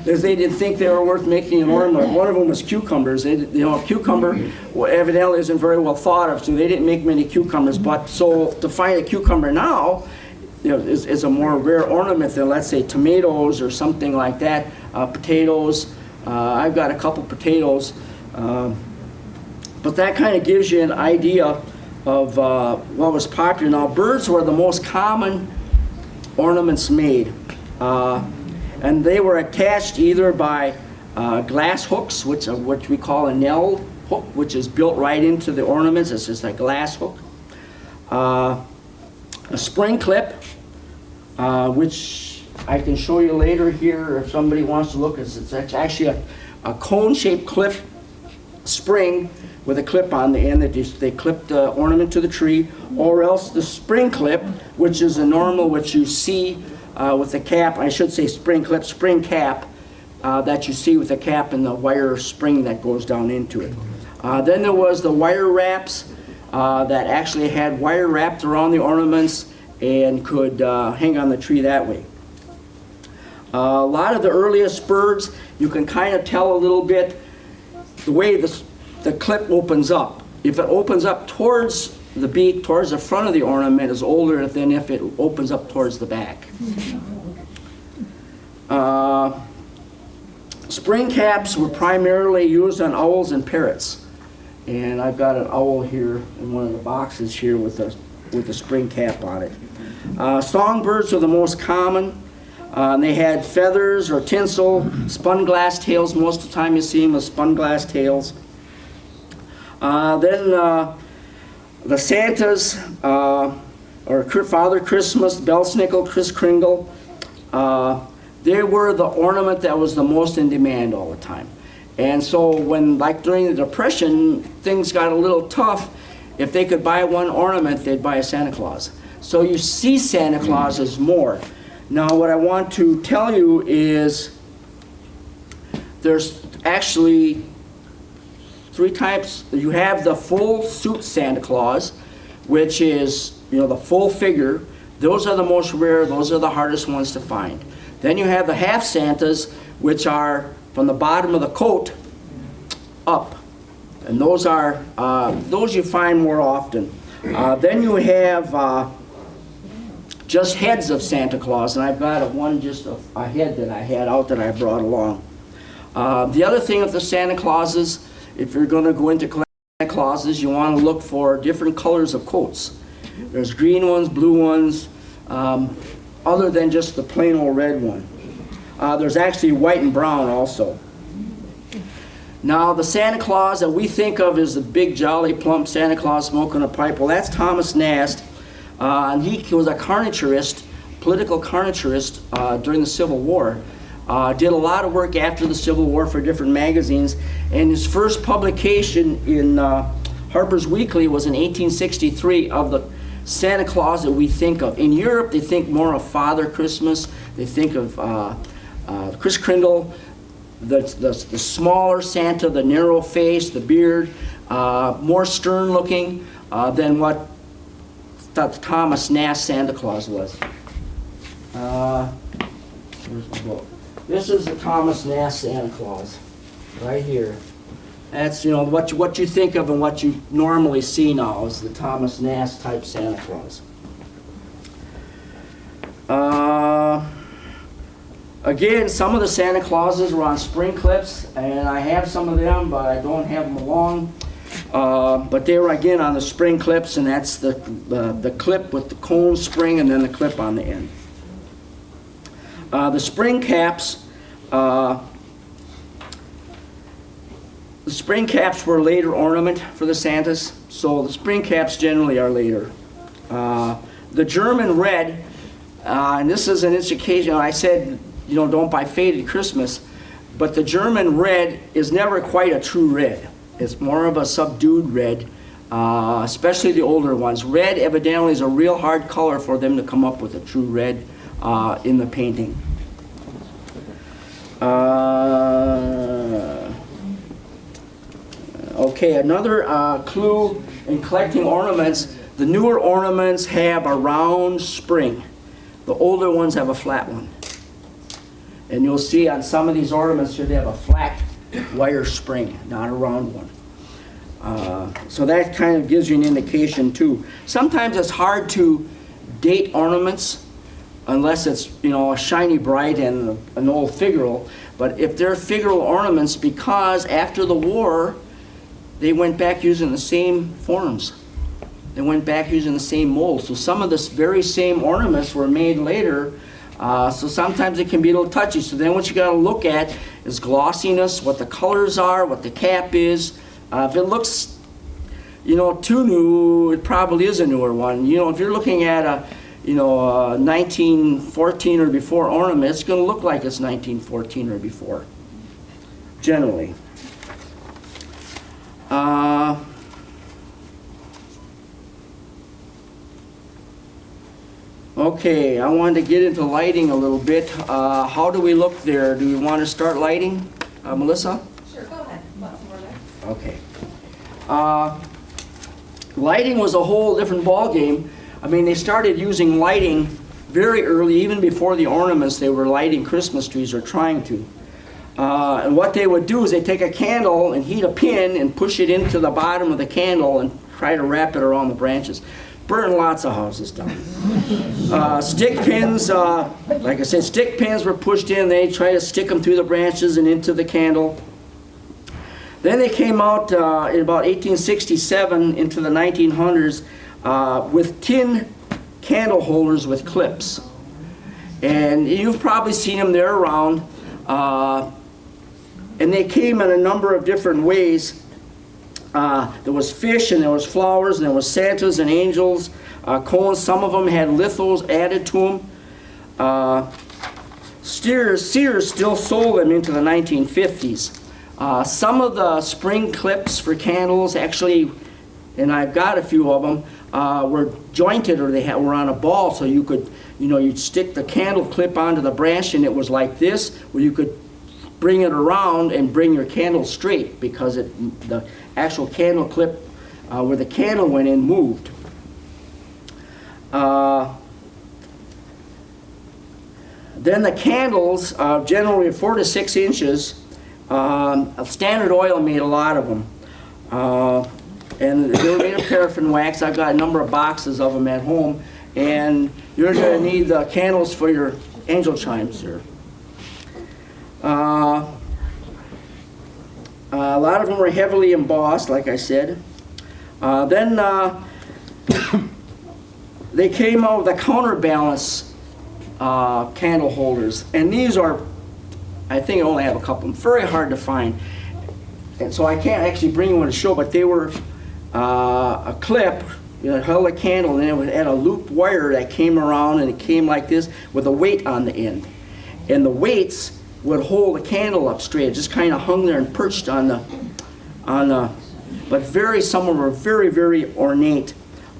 because they didn't think they were worth making an ornament. One of them was cucumbers. Cucumber evidently isn't very well thought of, so they didn't make many cucumbers. But so to find a cucumber now, is a more rare ornament than, let's say, tomatoes or something like that. Potatoes. I've got a couple potatoes. But that kind of gives you an idea of what was popular. Now, birds were the most common ornaments made. And they were attached either by glass hooks, which we call a nail hook, which is built right into the ornaments. It's just a glass hook. A spring clip, which I can show you later here if somebody wants to look. It's actually a cone-shaped clip spring with a clip on the end that they clip the ornament to the tree, or else the spring clip, which is a normal, which you see with the cap, I should say spring clip, spring cap, that you see with the cap and the wire spring that goes down into it. Then there was the wire wraps that actually had wire wrapped around the ornaments and could hang on the tree that way. A lot of the earliest birds, you can kind of tell a little bit the way the clip opens up. If it opens up towards the beak, towards the front of the ornament, is older than if it opens up towards the back. Spring caps were primarily used on owls and parrots. And I've got an owl here in one of the boxes here with a spring cap on it. Songbirds are the most common. They had feathers or tinsel, spun glass tails. Most of the time you see them with spun glass tails. Then the Santas, or Father Christmas, Belsnickel, Kris Kringle, they were the ornament that was the most in demand all the time. And so when, like during the Depression, things got a little tough, if they could buy one ornament, they'd buy a Santa Claus. So you see Santa Clauses more. Now what I want to tell you is there's actually three types. You have the full suit Santa Claus, which is, the full figure. Those are the most rare, those are the hardest ones to find. Then you have the half Santas, which are from the bottom of the coat up. And those are, those you find more often. Then you have just heads of Santa Claus, and I've got just a head that I had out that I brought along. The other thing with the Santa Clauses, if you're going to go into Santa Clauses, you want to look for different colors of coats. There's green ones, blue ones, other than just the plain old red one. There's actually white and brown also. Now the Santa Claus that we think of as the big jolly plump Santa Claus smoking a pipe, well, that's Thomas Nast. And he was a caricturist, political caricturist during the Civil War. Did a lot of work after the Civil War for different magazines. And his first publication in Harper's Weekly was in 1863 of the Santa Claus that we think of. In Europe, they think more of Father Christmas. They think of Kris Kringle, the smaller Santa, the narrow face, the beard, more stern looking than what the Thomas Nast Santa Claus was. Here's the book. This is the Thomas Nast Santa Claus, right here. That's what you think of and what you normally see now is the Thomas Nast type Santa Claus. Again, some of the Santa Clauses were on spring clips, and I have some of them, but I don't have them along. But they were again on the spring clips, and that's the clip with the cone spring and then the clip on the end. The spring caps, were a later ornament for the Santas, so the spring caps generally are later. The German red, and this is an indication, I said, don't buy faded Christmas, but the German red is never quite a true red. It's more of a subdued red. especially the older ones. Red evidently is a real hard color for them to come up with a true red in the painting. Okay, another clue in collecting ornaments, the newer ornaments have a round spring. The older ones have a flat one. And you'll see on some of these ornaments here they have a flat wire spring, not a round one. So that kind of gives you an indication too. Sometimes it's hard to date ornaments unless it's, you know, a shiny bright and an old figural. But if they're figural ornaments, because after the war, they went back using the same forms. They went back using the same molds. So some of the very same ornaments were made later. So sometimes it can be a little touchy. So then what you got to look at is glossiness, what the colors are, what the cap is. If it looks, you know, too new, it probably is a newer one. You know, if you're looking at a, you know, 1914 or before ornament, it's going to look like it's 1914 or before, generally. Okay, I wanted to get into lighting a little bit. How do we look there? Do we want to start lighting? Melissa? Sure, go ahead. Okay. Lighting was a whole different ballgame. I mean, they started using lighting very early, even before the ornaments. They were lighting Christmas trees, or trying to. And what they would do is they take a candle and heat a pin and push it into the bottom of the candle and try to wrap it around the branches. Burn lots of houses down. Stick pins, like I said, stick pins were pushed in. They try to stick them through the branches and into the candle. Then they came out in about 1867 into the 1900s with tin candle holders with clips. And you've probably seen them there around. And they came in a number of different ways. There was fish, and there was flowers, and there was Santas and angels, cones. Some of them had lithos added to them. Sears still sold them into the 1950s. Some of the spring clips for candles actually, and I've got a few of them, were jointed, or they were on a ball, so you could, you know, you'd stick the candle clip onto the branch, and it was like this, where you could bring it around and bring your candle straight, because the actual candle clip where the candle went in moved. Then the candles, generally 4 to 6 inches. Standard Oil made a lot of them. And they were made of paraffin wax. I've got a number of boxes of them at home. And you're going to need the candles for your angel chimes here. A lot of them were heavily embossed, like I said. Then they came out with a counterbalance candle holders. And these are, I think I only have a couple, very hard to find. And so I can't actually bring you one to show, but they were a clip, you know, held a candle, and it had a looped wire that came around, and it came like this with a weight on the end. And the weights would hold the candle up straight. It just kind of hung there and perched on the, but some of them were very, very ornate.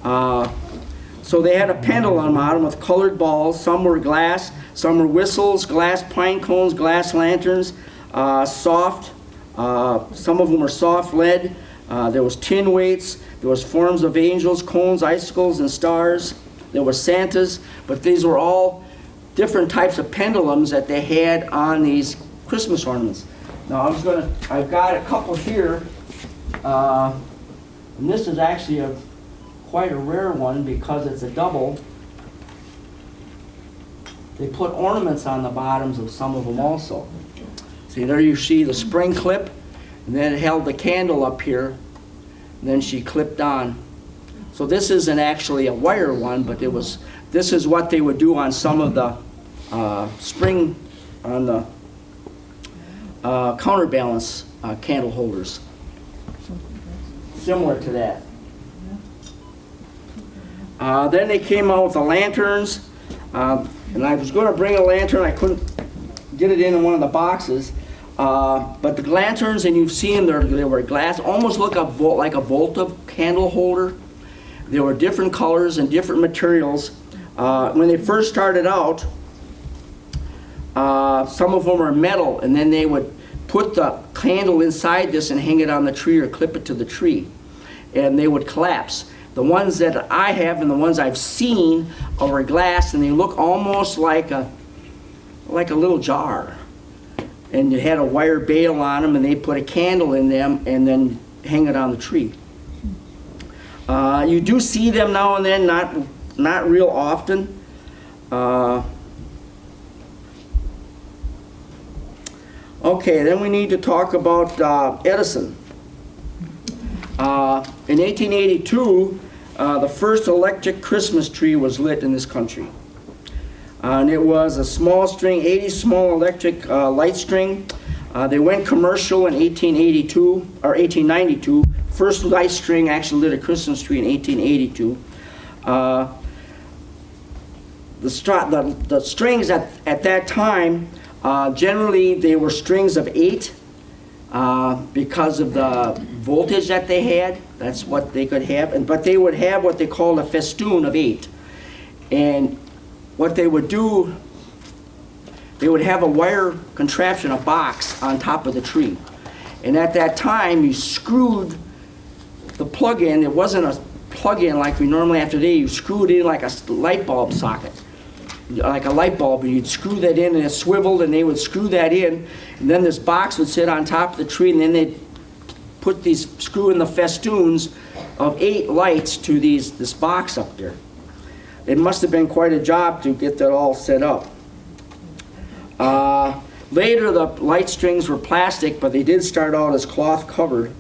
So they had a pendulum on them with colored balls. Some were glass, some were whistles, glass pine cones, glass lanterns, soft. Some of them were soft lead. There was tin weights. There was forms of angels, cones, icicles, and stars. There were Santas, but these were all different types of pendulums that they had on these Christmas ornaments. Now I've got a couple here, and this is actually quite a rare one because it's a double. They put ornaments on the bottoms of some of them also. See, there you see the spring clip, and then it held the candle up here, and then she clipped on. So this isn't actually a wire one, but this is what they would do on some of the spring, on the counterbalance candle holders. Similar to that. Then they came out with the lanterns, and I was going to bring a lantern. I couldn't get it in one of the boxes. But the lanterns, and you've seen them, they were glass, almost look like a Volta candle holder. They were different colors and different materials. When they first started out, some of them were metal, and then they would put the candle inside this and hang it on the tree or clip it to the tree, and they would collapse. The ones that I have and the ones I've seen are glass, and they look almost like a little jar. And you had a wire bail on them, and they put a candle in them and then hang it on the tree. You do see them now and then, not real often. Okay, then we need to talk about Edison. In 1882, the first electric Christmas tree was lit in this country. And it was a small string, 80 small electric light string. They went commercial in 1882 or 1892. First light string actually lit a Christmas tree in 1882. The strings at that time, generally they were strings of 8 because of the voltage that they had. That's what they could have. But they would have what they called a festoon of 8. And what they would do, they would have a wire contraption, a box, on top of the tree. And at that time, you screwed the plug-in. It wasn't a plug-in like we normally have today. You screwed in like a light bulb socket, like a light bulb, and you'd screw that in, and it swiveled, and they would screw that in, and then this box would sit on top of the tree, and then they'd screw in the festoons of 8 lights to this box up there. It must have been quite a job to get that all set up. Later, the light strings were plastic, but they did start out as cloth covered.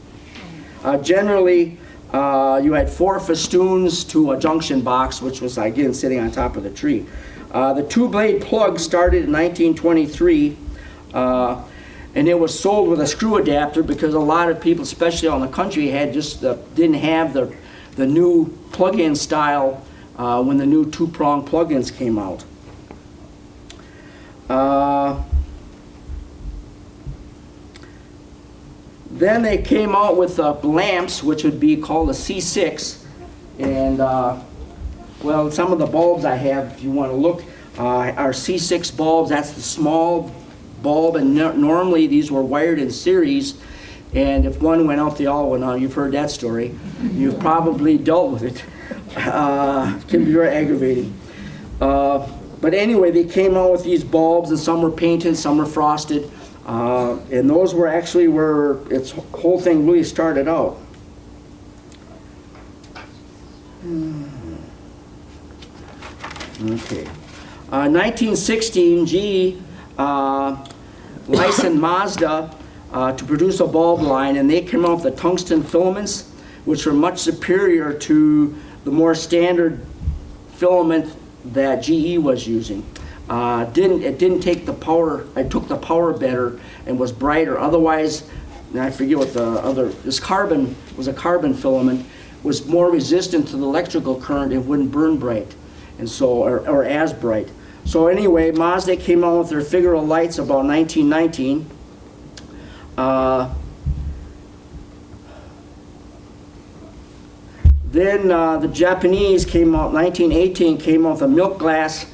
Generally, you had 4 festoons to a junction box, which was, again, sitting on top of the tree. The 2-blade plug started in 1923, and it was sold with a screw adapter because a lot of people, especially on the country, didn't have the new plug-in style when the new 2-prong plug-ins came out. Then they came out with lamps, which would be called a C6, and well, some of the bulbs I have, if you want to look, are C6 bulbs. That's the small bulb, and normally these were wired in series, and if one went out, they all went out. You've heard that story. You've probably dealt with it. It can be very aggravating. But anyway, they came out with these bulbs, and some were painted, some were frosted, and those were actually where its whole thing really started out. Okay. 1916, GE licensed Mazda to produce a bulb line, and they came out with the tungsten filaments, which were much superior to the more standard filament that GE was using. It didn't take the power. It took the power better and was brighter. Otherwise, and I forget what this carbon was, a carbon filament, was more resistant to the electrical current. It wouldn't burn bright, and so or as bright. So anyway, Mazda came out with their Figaro lights about 1919. Then the Japanese came out, 1918, came out with a milk glass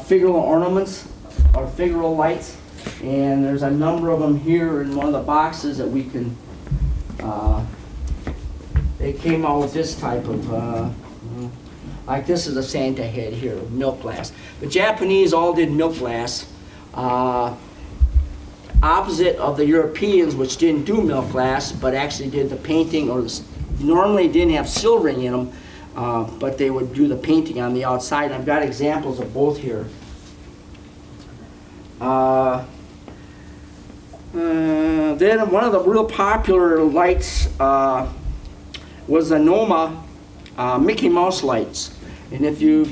Figaro ornaments, or Figaro lights, and there's a number of them here in one of the boxes that we can, they came out with this type of, like this is a Santa head here, milk glass. The Japanese all did milk glass, opposite of the Europeans, which didn't do milk glass, but actually did the painting, or normally didn't have silvering in them, but they would do the painting on the outside. I've got examples of both here. Then one of the real popular lights was the Noma Mickey Mouse lights. And if you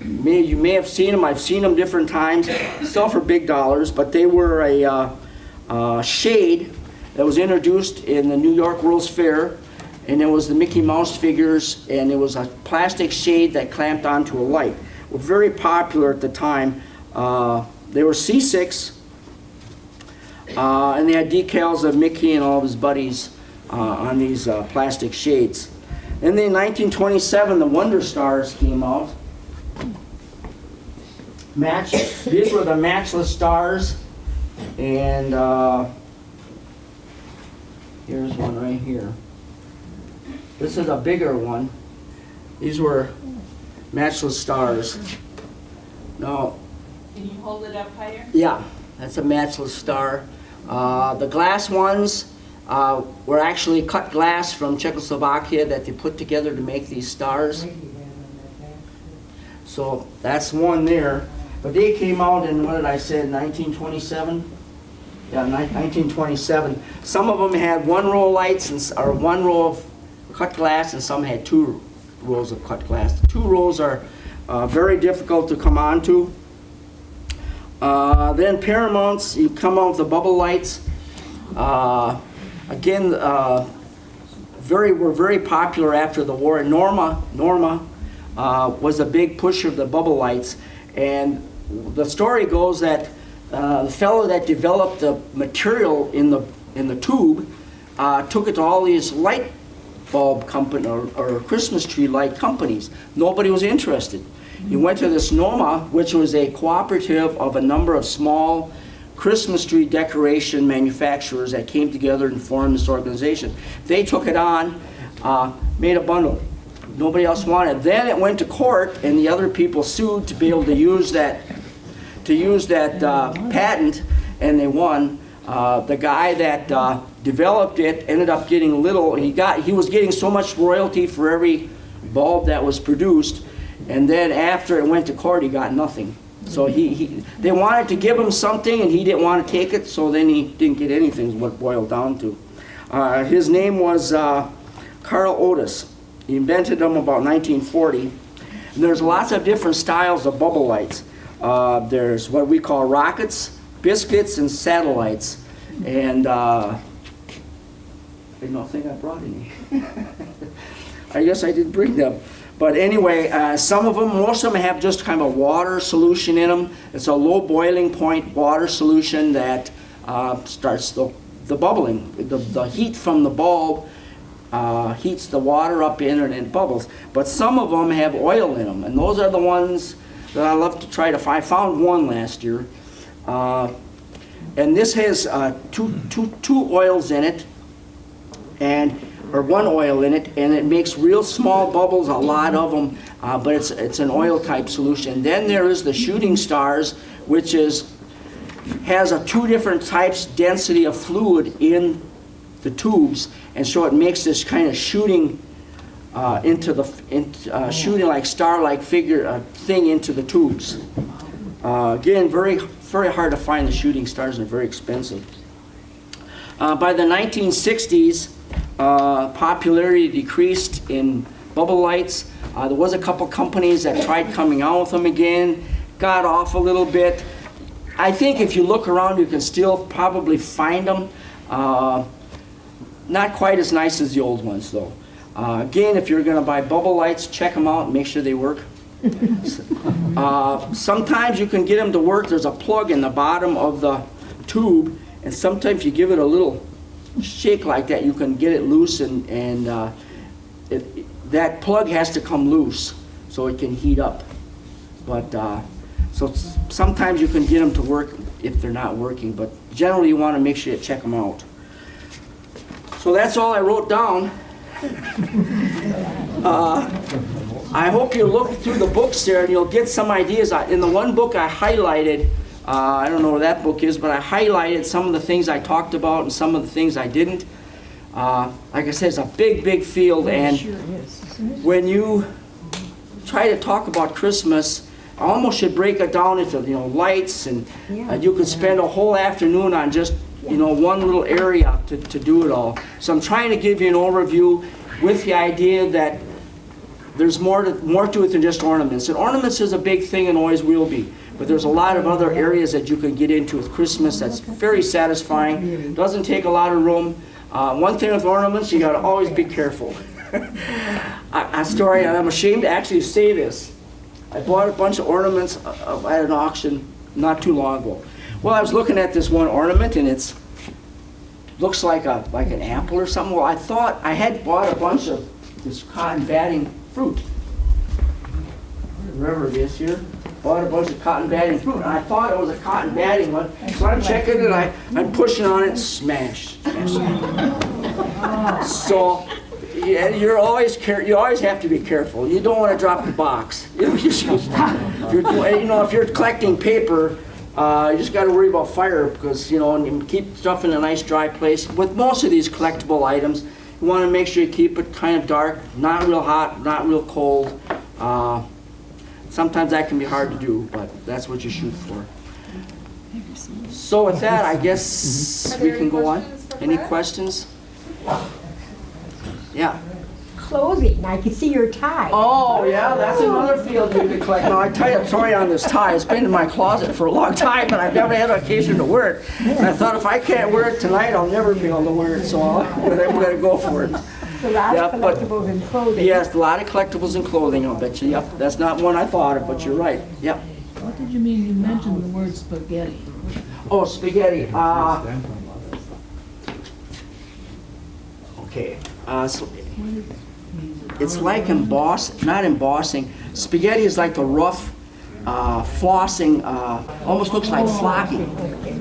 may have seen them, I've seen them different times, sell for big dollars, but they were a shade that was introduced in the New York World's Fair, and it was the Mickey Mouse figures, and it was a plastic shade that clamped onto a light. Were very popular at the time. They were C6. And they had decals of Mickey and all of his buddies on these plastic shades. And then in 1927, the Wonder Stars came out. These were the matchless stars. And here's one right here. This is a bigger one. These were matchless stars. Now, Can you hold it up higher? yeah, that's a matchless star. The glass ones were actually cut glass from Czechoslovakia that they put together to make these stars. So that's one there. But they came out in, what did I say, 1927? Yeah, 1927. Some of them had one row of lights or one row of cut glass, and some had two rows of cut glass. The two rows are very difficult to come onto. Then Paramounts, you come out with the bubble lights. Again, were very popular after the war. And Norma was a big pusher of the bubble lights. And the story goes that the fellow that developed the material in the tube took it to all these light bulb company or Christmas tree light companies. Nobody was interested. He went to this Noma, which was a cooperative of a number of small Christmas tree decoration manufacturers that came together and formed this organization. They took it on, made a bundle. Nobody else wanted it. Then it went to court, and the other people sued to be able to use that patent, and they won. The guy that developed it ended up getting little. He was getting so much royalty for every bulb that was produced, and then after it went to court, he got nothing. So they wanted to give him something, and he didn't want to take it. So then he didn't get anything. Is what it boiled down to. His name was Carl Otis. He invented them about 1940. And there's lots of different styles of bubble lights. There's what we call rockets, biscuits, and satellites. And I don't think I brought any. I guess I did bring them. But anyway, most of them have just kind of a water solution in them. It's a low boiling point water solution that starts the bubbling. The heat from the bulb heats the water up in and it bubbles. But some of them have oil in them, and those are the ones that I love to try to find. I found one last year. And this has two oils in it, or one oil in it, and it makes real small bubbles, a lot of them, but it's an oil type solution. Then there is the shooting stars, which has two different types density of fluid in the tubes, and so it makes this kind of shooting shooting like star-like figure thing into the tubes. Again, very hard to find the shooting stars, and they're very expensive. By the 1960s, popularity decreased in bubble lights. There was a couple companies that tried coming out with them again, got off a little bit. I think if you look around, you can still probably find them. Not quite as nice as the old ones, though. Again, if you're going to buy bubble lights, check them out and make sure they work. Sometimes you can get them to work. There's a plug in the bottom of the tube, and sometimes you give it a little shake like that, you can get it loose, and that plug has to come loose so it can heat up. But so sometimes you can get them to work if they're not working, but generally you want to make sure you check them out. So that's all I wrote down. I hope you look through the books there and you'll get some ideas. In the one book I highlighted, I don't know where that book is, but I highlighted some of the things I talked about and some of the things I didn't. Like I said, it's a big field, and when you try to talk about Christmas, I almost should break it down into lights, and you could spend a whole afternoon on just one little area to do it all. So I'm trying to give you an overview with the idea that there's more to it than just ornaments. And ornaments is a big thing and always will be. But there's a lot of other areas that you can get into with Christmas that's very satisfying. Doesn't take a lot of room. One thing with ornaments, you got to always be careful. A story, and I'm ashamed to actually say this. I bought a bunch of ornaments at an auction not too long ago. Well, I was looking at this one ornament, and it's looks like an apple or something. Well, I thought I had bought a bunch of this cotton batting fruit. Wherever it is here. Bought a bunch of cotton batting fruit, and I thought it was a cotton batting one. So I'm checking it, I'm pushing on it, smash. So yeah, you always have to be careful. You don't want to drop the box. If you're collecting paper, you just got to worry about fire because and keep stuff in a nice dry place. With most of these collectible items, you want to make sure you keep it kind of dark, not real hot, not real cold. Sometimes that can be hard to do, but that's what you shoot for. So with that, I guess we can go on. Any questions? Yeah. Clothing, I can see your tie. Oh, yeah, that's another field you could collect. Now, I tell you a story on this tie. It's been in my closet for a long time, but I've never had an occasion to wear it. And I thought if I can't wear it tonight, I'll never be able to wear it, so I'm going to go for it. A lot of collectibles and clothing. Yes, a lot of collectibles and clothing, I'll bet you. Yep, that's not one I thought of, but you're right. Yep. What did you mean? You mentioned the word spaghetti. Oh, spaghetti. Okay. So it's like not embossing. Spaghetti is like the rough flossing, almost looks like flocking.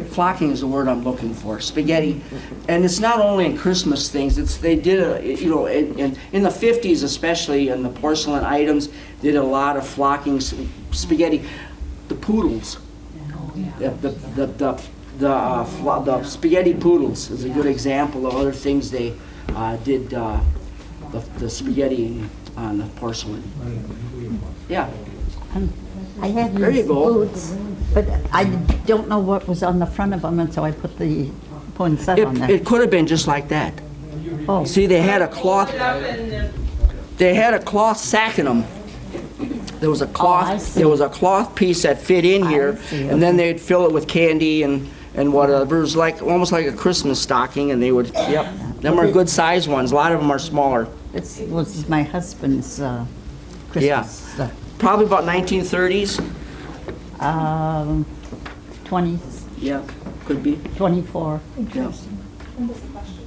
Flocking is the word I'm looking for. Spaghetti, and it's not only in Christmas things. They did in the 50s especially, in the porcelain items, did a lot of flocking spaghetti. The poodles, the spaghetti poodles is a good example of other things they did. The spaghetti on the porcelain. Yeah. I had There you these go. boots, but I don't know what was on the front of them, and so I put the poinsettia on there. It could have been just like that. Oh, See, they had a cloth. They had a cloth sack in them. There was a cloth. I see. There was a cloth piece that fit in here, see, and then they'd fill it with candy and whatever. It was like almost like a Christmas stocking, and they would. Yep. Them are good sized ones. A lot of them are smaller. this was my husband's Christmas Yeah. stuff. Probably about 1930s. 20, Yeah, could be. 24. Interesting.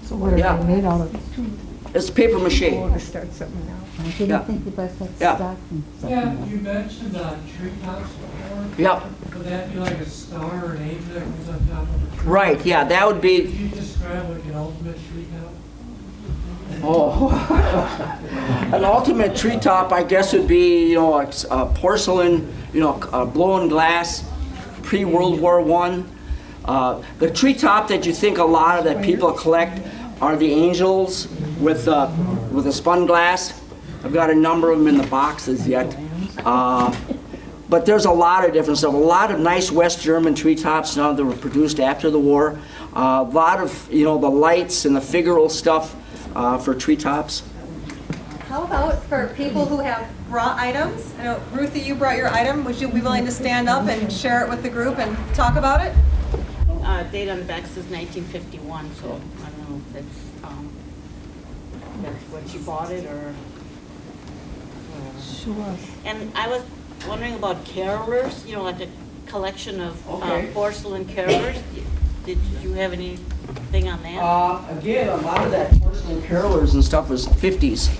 So what are Yeah. they made out of? It's paper mache. Want to start something now? I didn't Yeah. think about that Yeah. stocking. Yeah, you mentioned treetops before. Yep. Would that be like a star or an angel that comes on top of a tree? Right. Yeah, that would Could be. you describe like an ultimate treetop? Oh, an ultimate treetop, I guess, would be a porcelain, blown glass, pre-World War I. The treetop that you think a lot of that people collect are the angels with the spun glass. I've got a number of them in the boxes yet. But there's a lot of different stuff. A lot of nice West German treetops now that were produced after the war. A lot of the lights and the figural stuff for treetops. How about for people who have brought items? I know, Ruthie, you brought your item. Would you be willing to stand up and share it with the group and talk about it? Date on the back says 1951, so I don't know if that's what you bought it or. Sure. And I was wondering about carolers, like a collection of Okay. porcelain carolers. Did you have anything on that? Again, a lot of that porcelain carolers and stuff was 50s.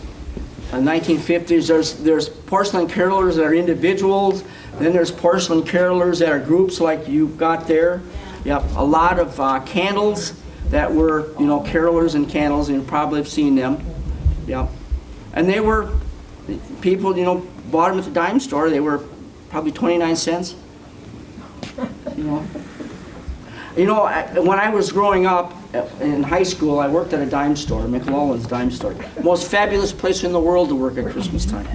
1950s, there's porcelain carolers that are individuals, then there's porcelain carolers that are groups like you've got there. Yep, a lot of candles that were, carolers and candles, and you probably have seen them. Yep. And they were, people, bought them at the dime store. They were probably 29 cents. When I was growing up in high school, I worked at a dime store, McLaughlin's dime store. Most fabulous place in the world to work at Christmas time.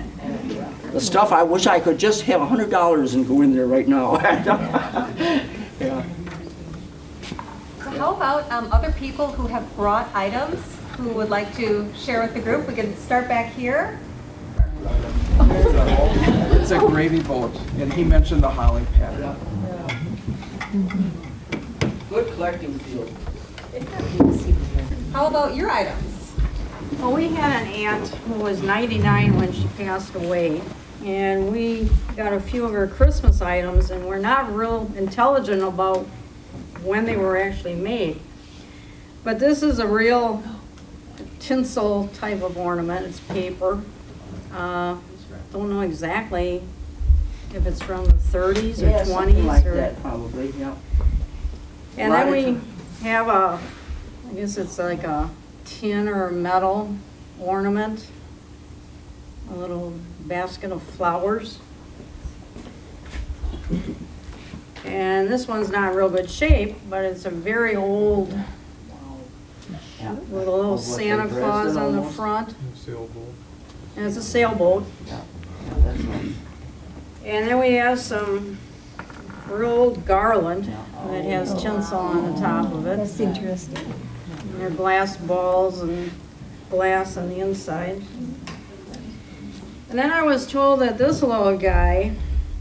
The stuff I wish I could just have $100 and go in there right now. Yeah. So how about other people who have brought items who would like to share with the group? We can start back here. It's a gravy boat, and he mentioned the holly pad. Good collecting field. How about your items? Well, we had an aunt who was 99 when she passed away, and we got a few of her Christmas items, and we're not real intelligent about when they were actually made. But this is a real tinsel type of ornament. It's paper. Don't know exactly if it's from the 30s or Yeah, 20s. something like or, that, probably, yeah. And then we have I guess it's like a tin or metal ornament, a little basket of flowers. And this one's not in real good shape, but it's a very old, with a little Almost like Santa Dresden Claus on the almost. front. Sailboat. And it's a sailboat. Yeah, that's nice. And then we have some real old garland that has tinsel on the top of it. That's interesting. And they're glass balls and glass on the inside. And then I was told that this little guy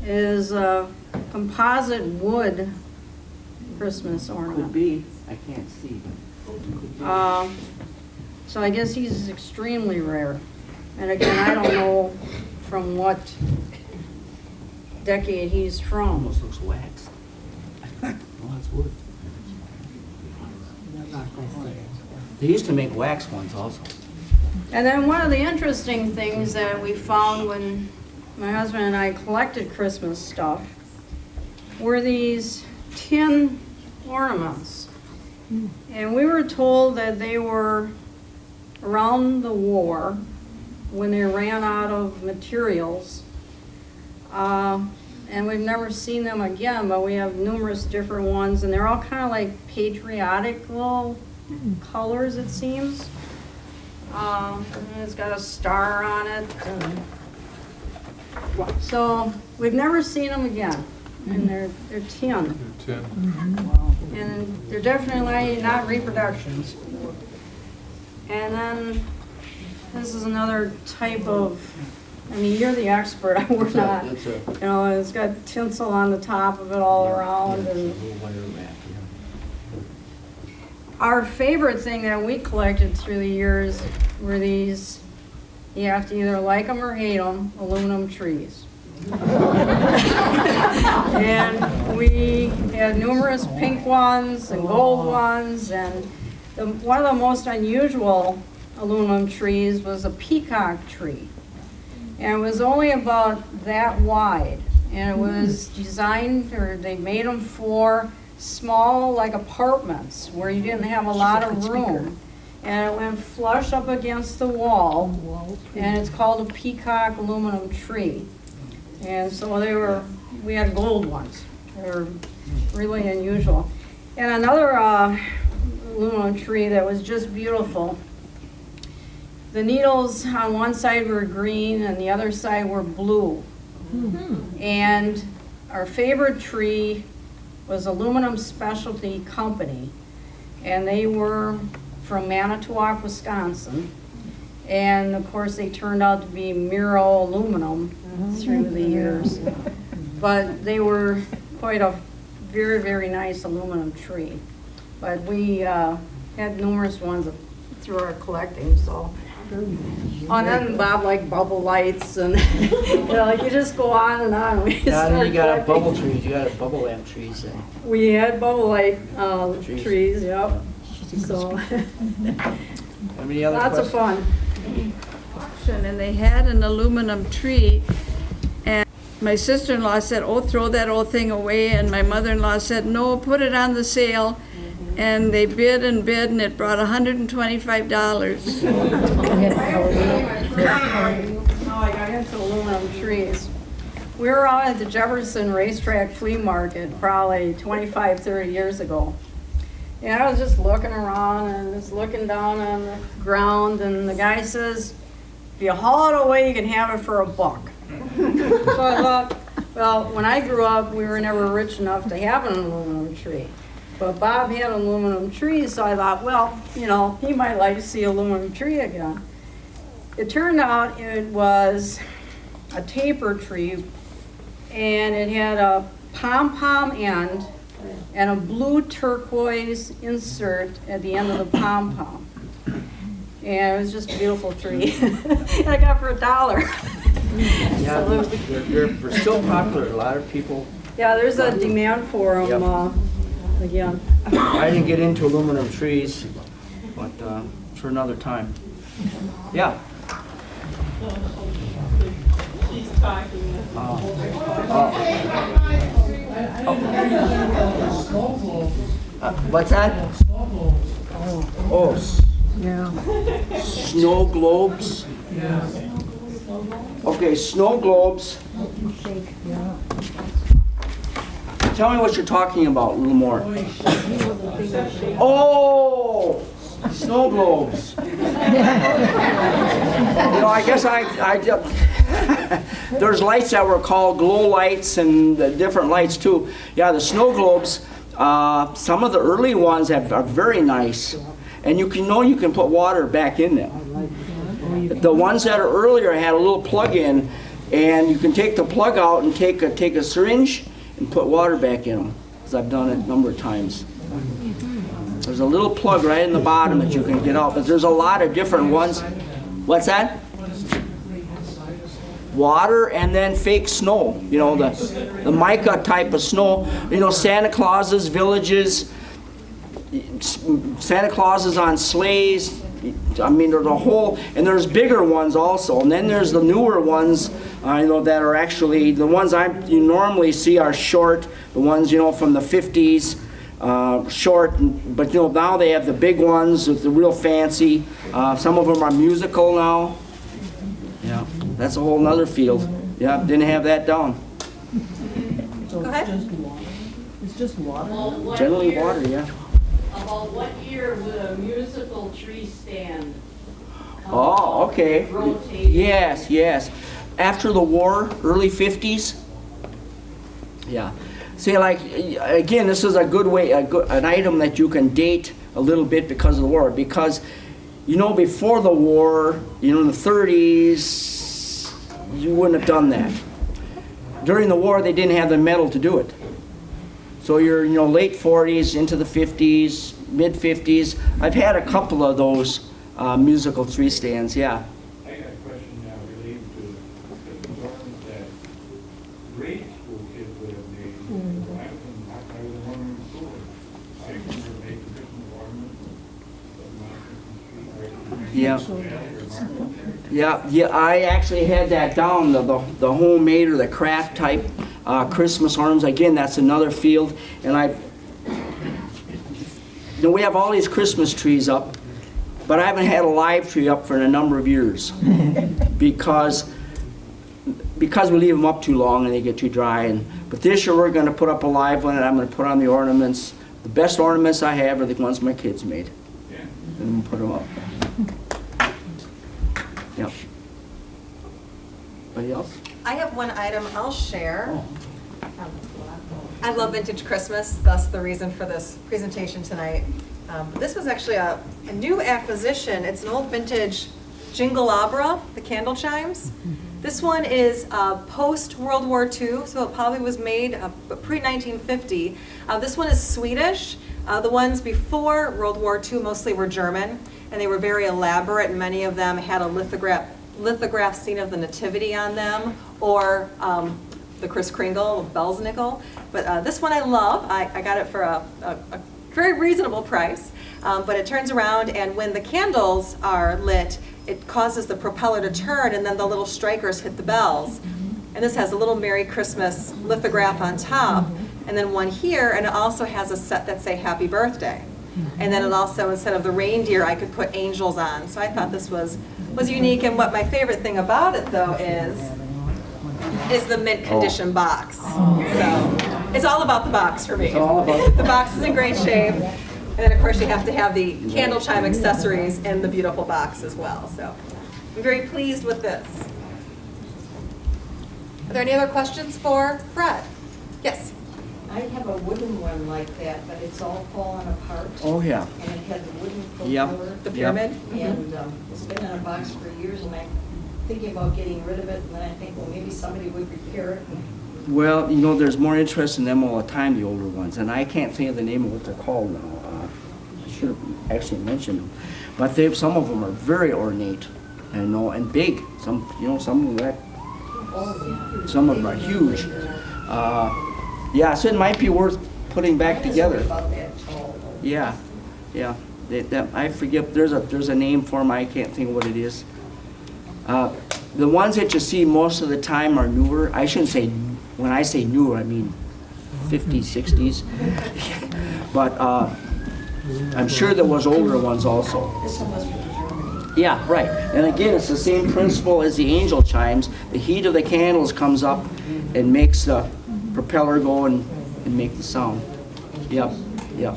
is a composite wood Christmas Could ornament. be, I can't see. So I guess he's extremely rare. And again, I don't know from what decade he's from. Almost looks wax. Well, that's wood. They used to make wax ones also. And then one of the interesting things that we found when my husband and I collected Christmas stuff were these tin ornaments. And we were told that they were around the war when they ran out of materials. And we've never seen them again, but we have numerous different ones, and they're all kind of like patriotic little colors, it seems. And it's got a star on it. So we've never seen them again, and they're tin. Tin. And they're definitely not reproductions. And then this is another type of, I mean, you're the expert, we're not. It's a You know, it's got tinsel on the top of it all around. And little wire wrap, our favorite thing that we collected through the years were these, you have to either like them or hate them, aluminum trees. And we had numerous pink ones and gold ones, and one of the most unusual aluminum trees was a peacock tree. And it was only about that wide, and it was designed, or they made them for small, like apartments, where you didn't have a lot of room. And it went flush up against the wall, and it's called a peacock aluminum tree. And so we had gold ones. They were really unusual. And another aluminum tree that was just beautiful. The needles on one side were green and the other side were blue. And our favorite tree was Aluminum Specialty Company. And they were from Manitowoc, Wisconsin. And of course, they turned out to be Miro aluminum through the years. But they were quite a very, very nice aluminum tree. But we had numerous ones through our collecting, so. And then Bob liked bubble lights, and like you just go on and on. We yeah. start You got a collecting. bubble trees, you got a bubble lamp trees. We had bubble light Trees. yep. So How many other lots of questions? fun. And they had an aluminum tree, and my sister-in-law said, oh, throw that old thing away, and my mother-in-law said, no, put it on the sale. And they bid, and it brought $125. Oh, I got into aluminum trees. We were out at the Jefferson Racetrack Flea Market probably 25, 30 years ago. And I was just looking around and just looking down on the ground, and the guy says, if you haul it away, you can have it for $1. So I thought, well, when I grew up, we were never rich enough to have an aluminum tree. But Bob had an aluminum tree, so I thought, well, you know, he might like to see aluminum tree again. It turned out it was a taper tree, and it had a pom-pom end and a blue turquoise insert at the end of the pom-pom. And it was just a beautiful tree. And I got it for $1. Yeah, they're still popular. A lot of people. Yeah, there's a demand for them again. I didn't get into aluminum trees but for another time. Yeah. Snow globes. What's that? Snow globes. Oh, Yeah. snow globes. Yeah. Okay, snow globes. Yeah. Tell me what you're talking about a little more. Oh, snow globes. I guess there's lights that were called glow lights and different lights too. Yeah, the snow globes, some of the early ones are very nice. And you can put water back in them. The ones that are earlier had a little plug in, and you can take the plug out and take a syringe and put water back in them, because I've done it a number of times. There's a little plug right in the bottom that you can get out, but there's a lot of different ones. What's that? Water and then fake snow. The mica type of snow. Santa Clauses, villages, Santa Clauses on sleighs. I mean, there's a whole, and there's bigger ones also, and then there's the newer ones, that are actually, the ones you normally see are short, the ones, from the 50s, short, but now they have the big ones with the real fancy. Some of them are musical now. Yeah, that's a whole nother field. Yeah, didn't have that down. Go ahead. It's just water? Generally water, yeah. About what year would a musical tree stand come Oh, okay. rotate? Yes. After the war, early 50s. Yeah. See, again, this is a good way, an item that you can date a little bit because of the war. Because, before the war, in the 30s, you wouldn't have done that. During the war, they didn't have the metal to do it. So you're, late 40s into the 50s, mid 50s. I've had a couple of those musical tree stands, yeah. I got a question now related to the ornaments that grade school kids would have made. When I was in one school, I remember making Christmas ornaments, putting on Christmas tree. Yeah. I actually had that down, the homemade or the craft type Christmas ornaments. Again, that's another field. And we have all these Christmas trees up, but I haven't had a live tree up for a number of years because we leave them up too long and they get too dry. But this year we're going to put up a live one, and I'm going to put on the ornaments. The best ornaments I have are the ones my kids made. Yeah. And we'll put them up. Yep. Anybody else? I have one item I'll share. I love vintage Christmas, thus the reason for this presentation tonight. This was actually a new acquisition. It's an old vintage Jingle-abra, the candle chimes. This one is post-World War II, so it probably was made pre-1950. This one is Swedish. The ones before World War II mostly were German, and they were very elaborate, and many of them had a lithograph scene of the Nativity on them, or the Kris Kringle, Belsnickel. But this one I love. I got it for a very reasonable price. But it turns around, and when the candles are lit, it causes the propeller to turn, and then the little strikers hit the bells. And this has a little Merry Christmas lithograph on top, and then one here, and it also has a set that say Happy Birthday. And then it also, instead of the reindeer, I could put angels on. So I thought this was unique. And what my favorite thing about it, though, is the mint condition box. So it's all about the box for me. It's all about the box is in great shape. And then, of course, you have to have the candle chime accessories in the beautiful box as well. So I'm very pleased with this. Are there any other questions for Fred? Yes? I have a wooden one like that, but it's all fallen apart. Oh, yeah. And it had the wooden Yep. propeller. The pyramid? And it's been in a box for years, and I'm thinking about getting rid of it, and then I think, well, maybe somebody would repair it. Well, there's more interest in them all the time, the older ones, and I can't think of the name of what they're called now. I should have actually mentioned them. But some of them are very ornate, and big. Some of them that. Some of them are huge. Yeah, so it might be worth putting back together. About that tall, though. Yeah. I forget, there's a name for them, I can't think of what it is. The ones that you see most of the time are newer. I shouldn't say, when I say newer, I mean 50s, 60s. But I'm sure there was older ones also. This one was from Germany. Yeah, right. And again, it's the same principle as the angel chimes. The heat of the candles comes up and makes the propeller go and make the sound. Yep, yep.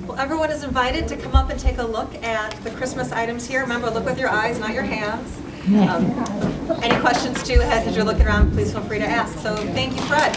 Well, everyone is invited to come up and take a look at the Christmas items here. Remember, look with your eyes, not your hands. Any questions too, as you're looking around, please feel free to ask. So thank you, Fred.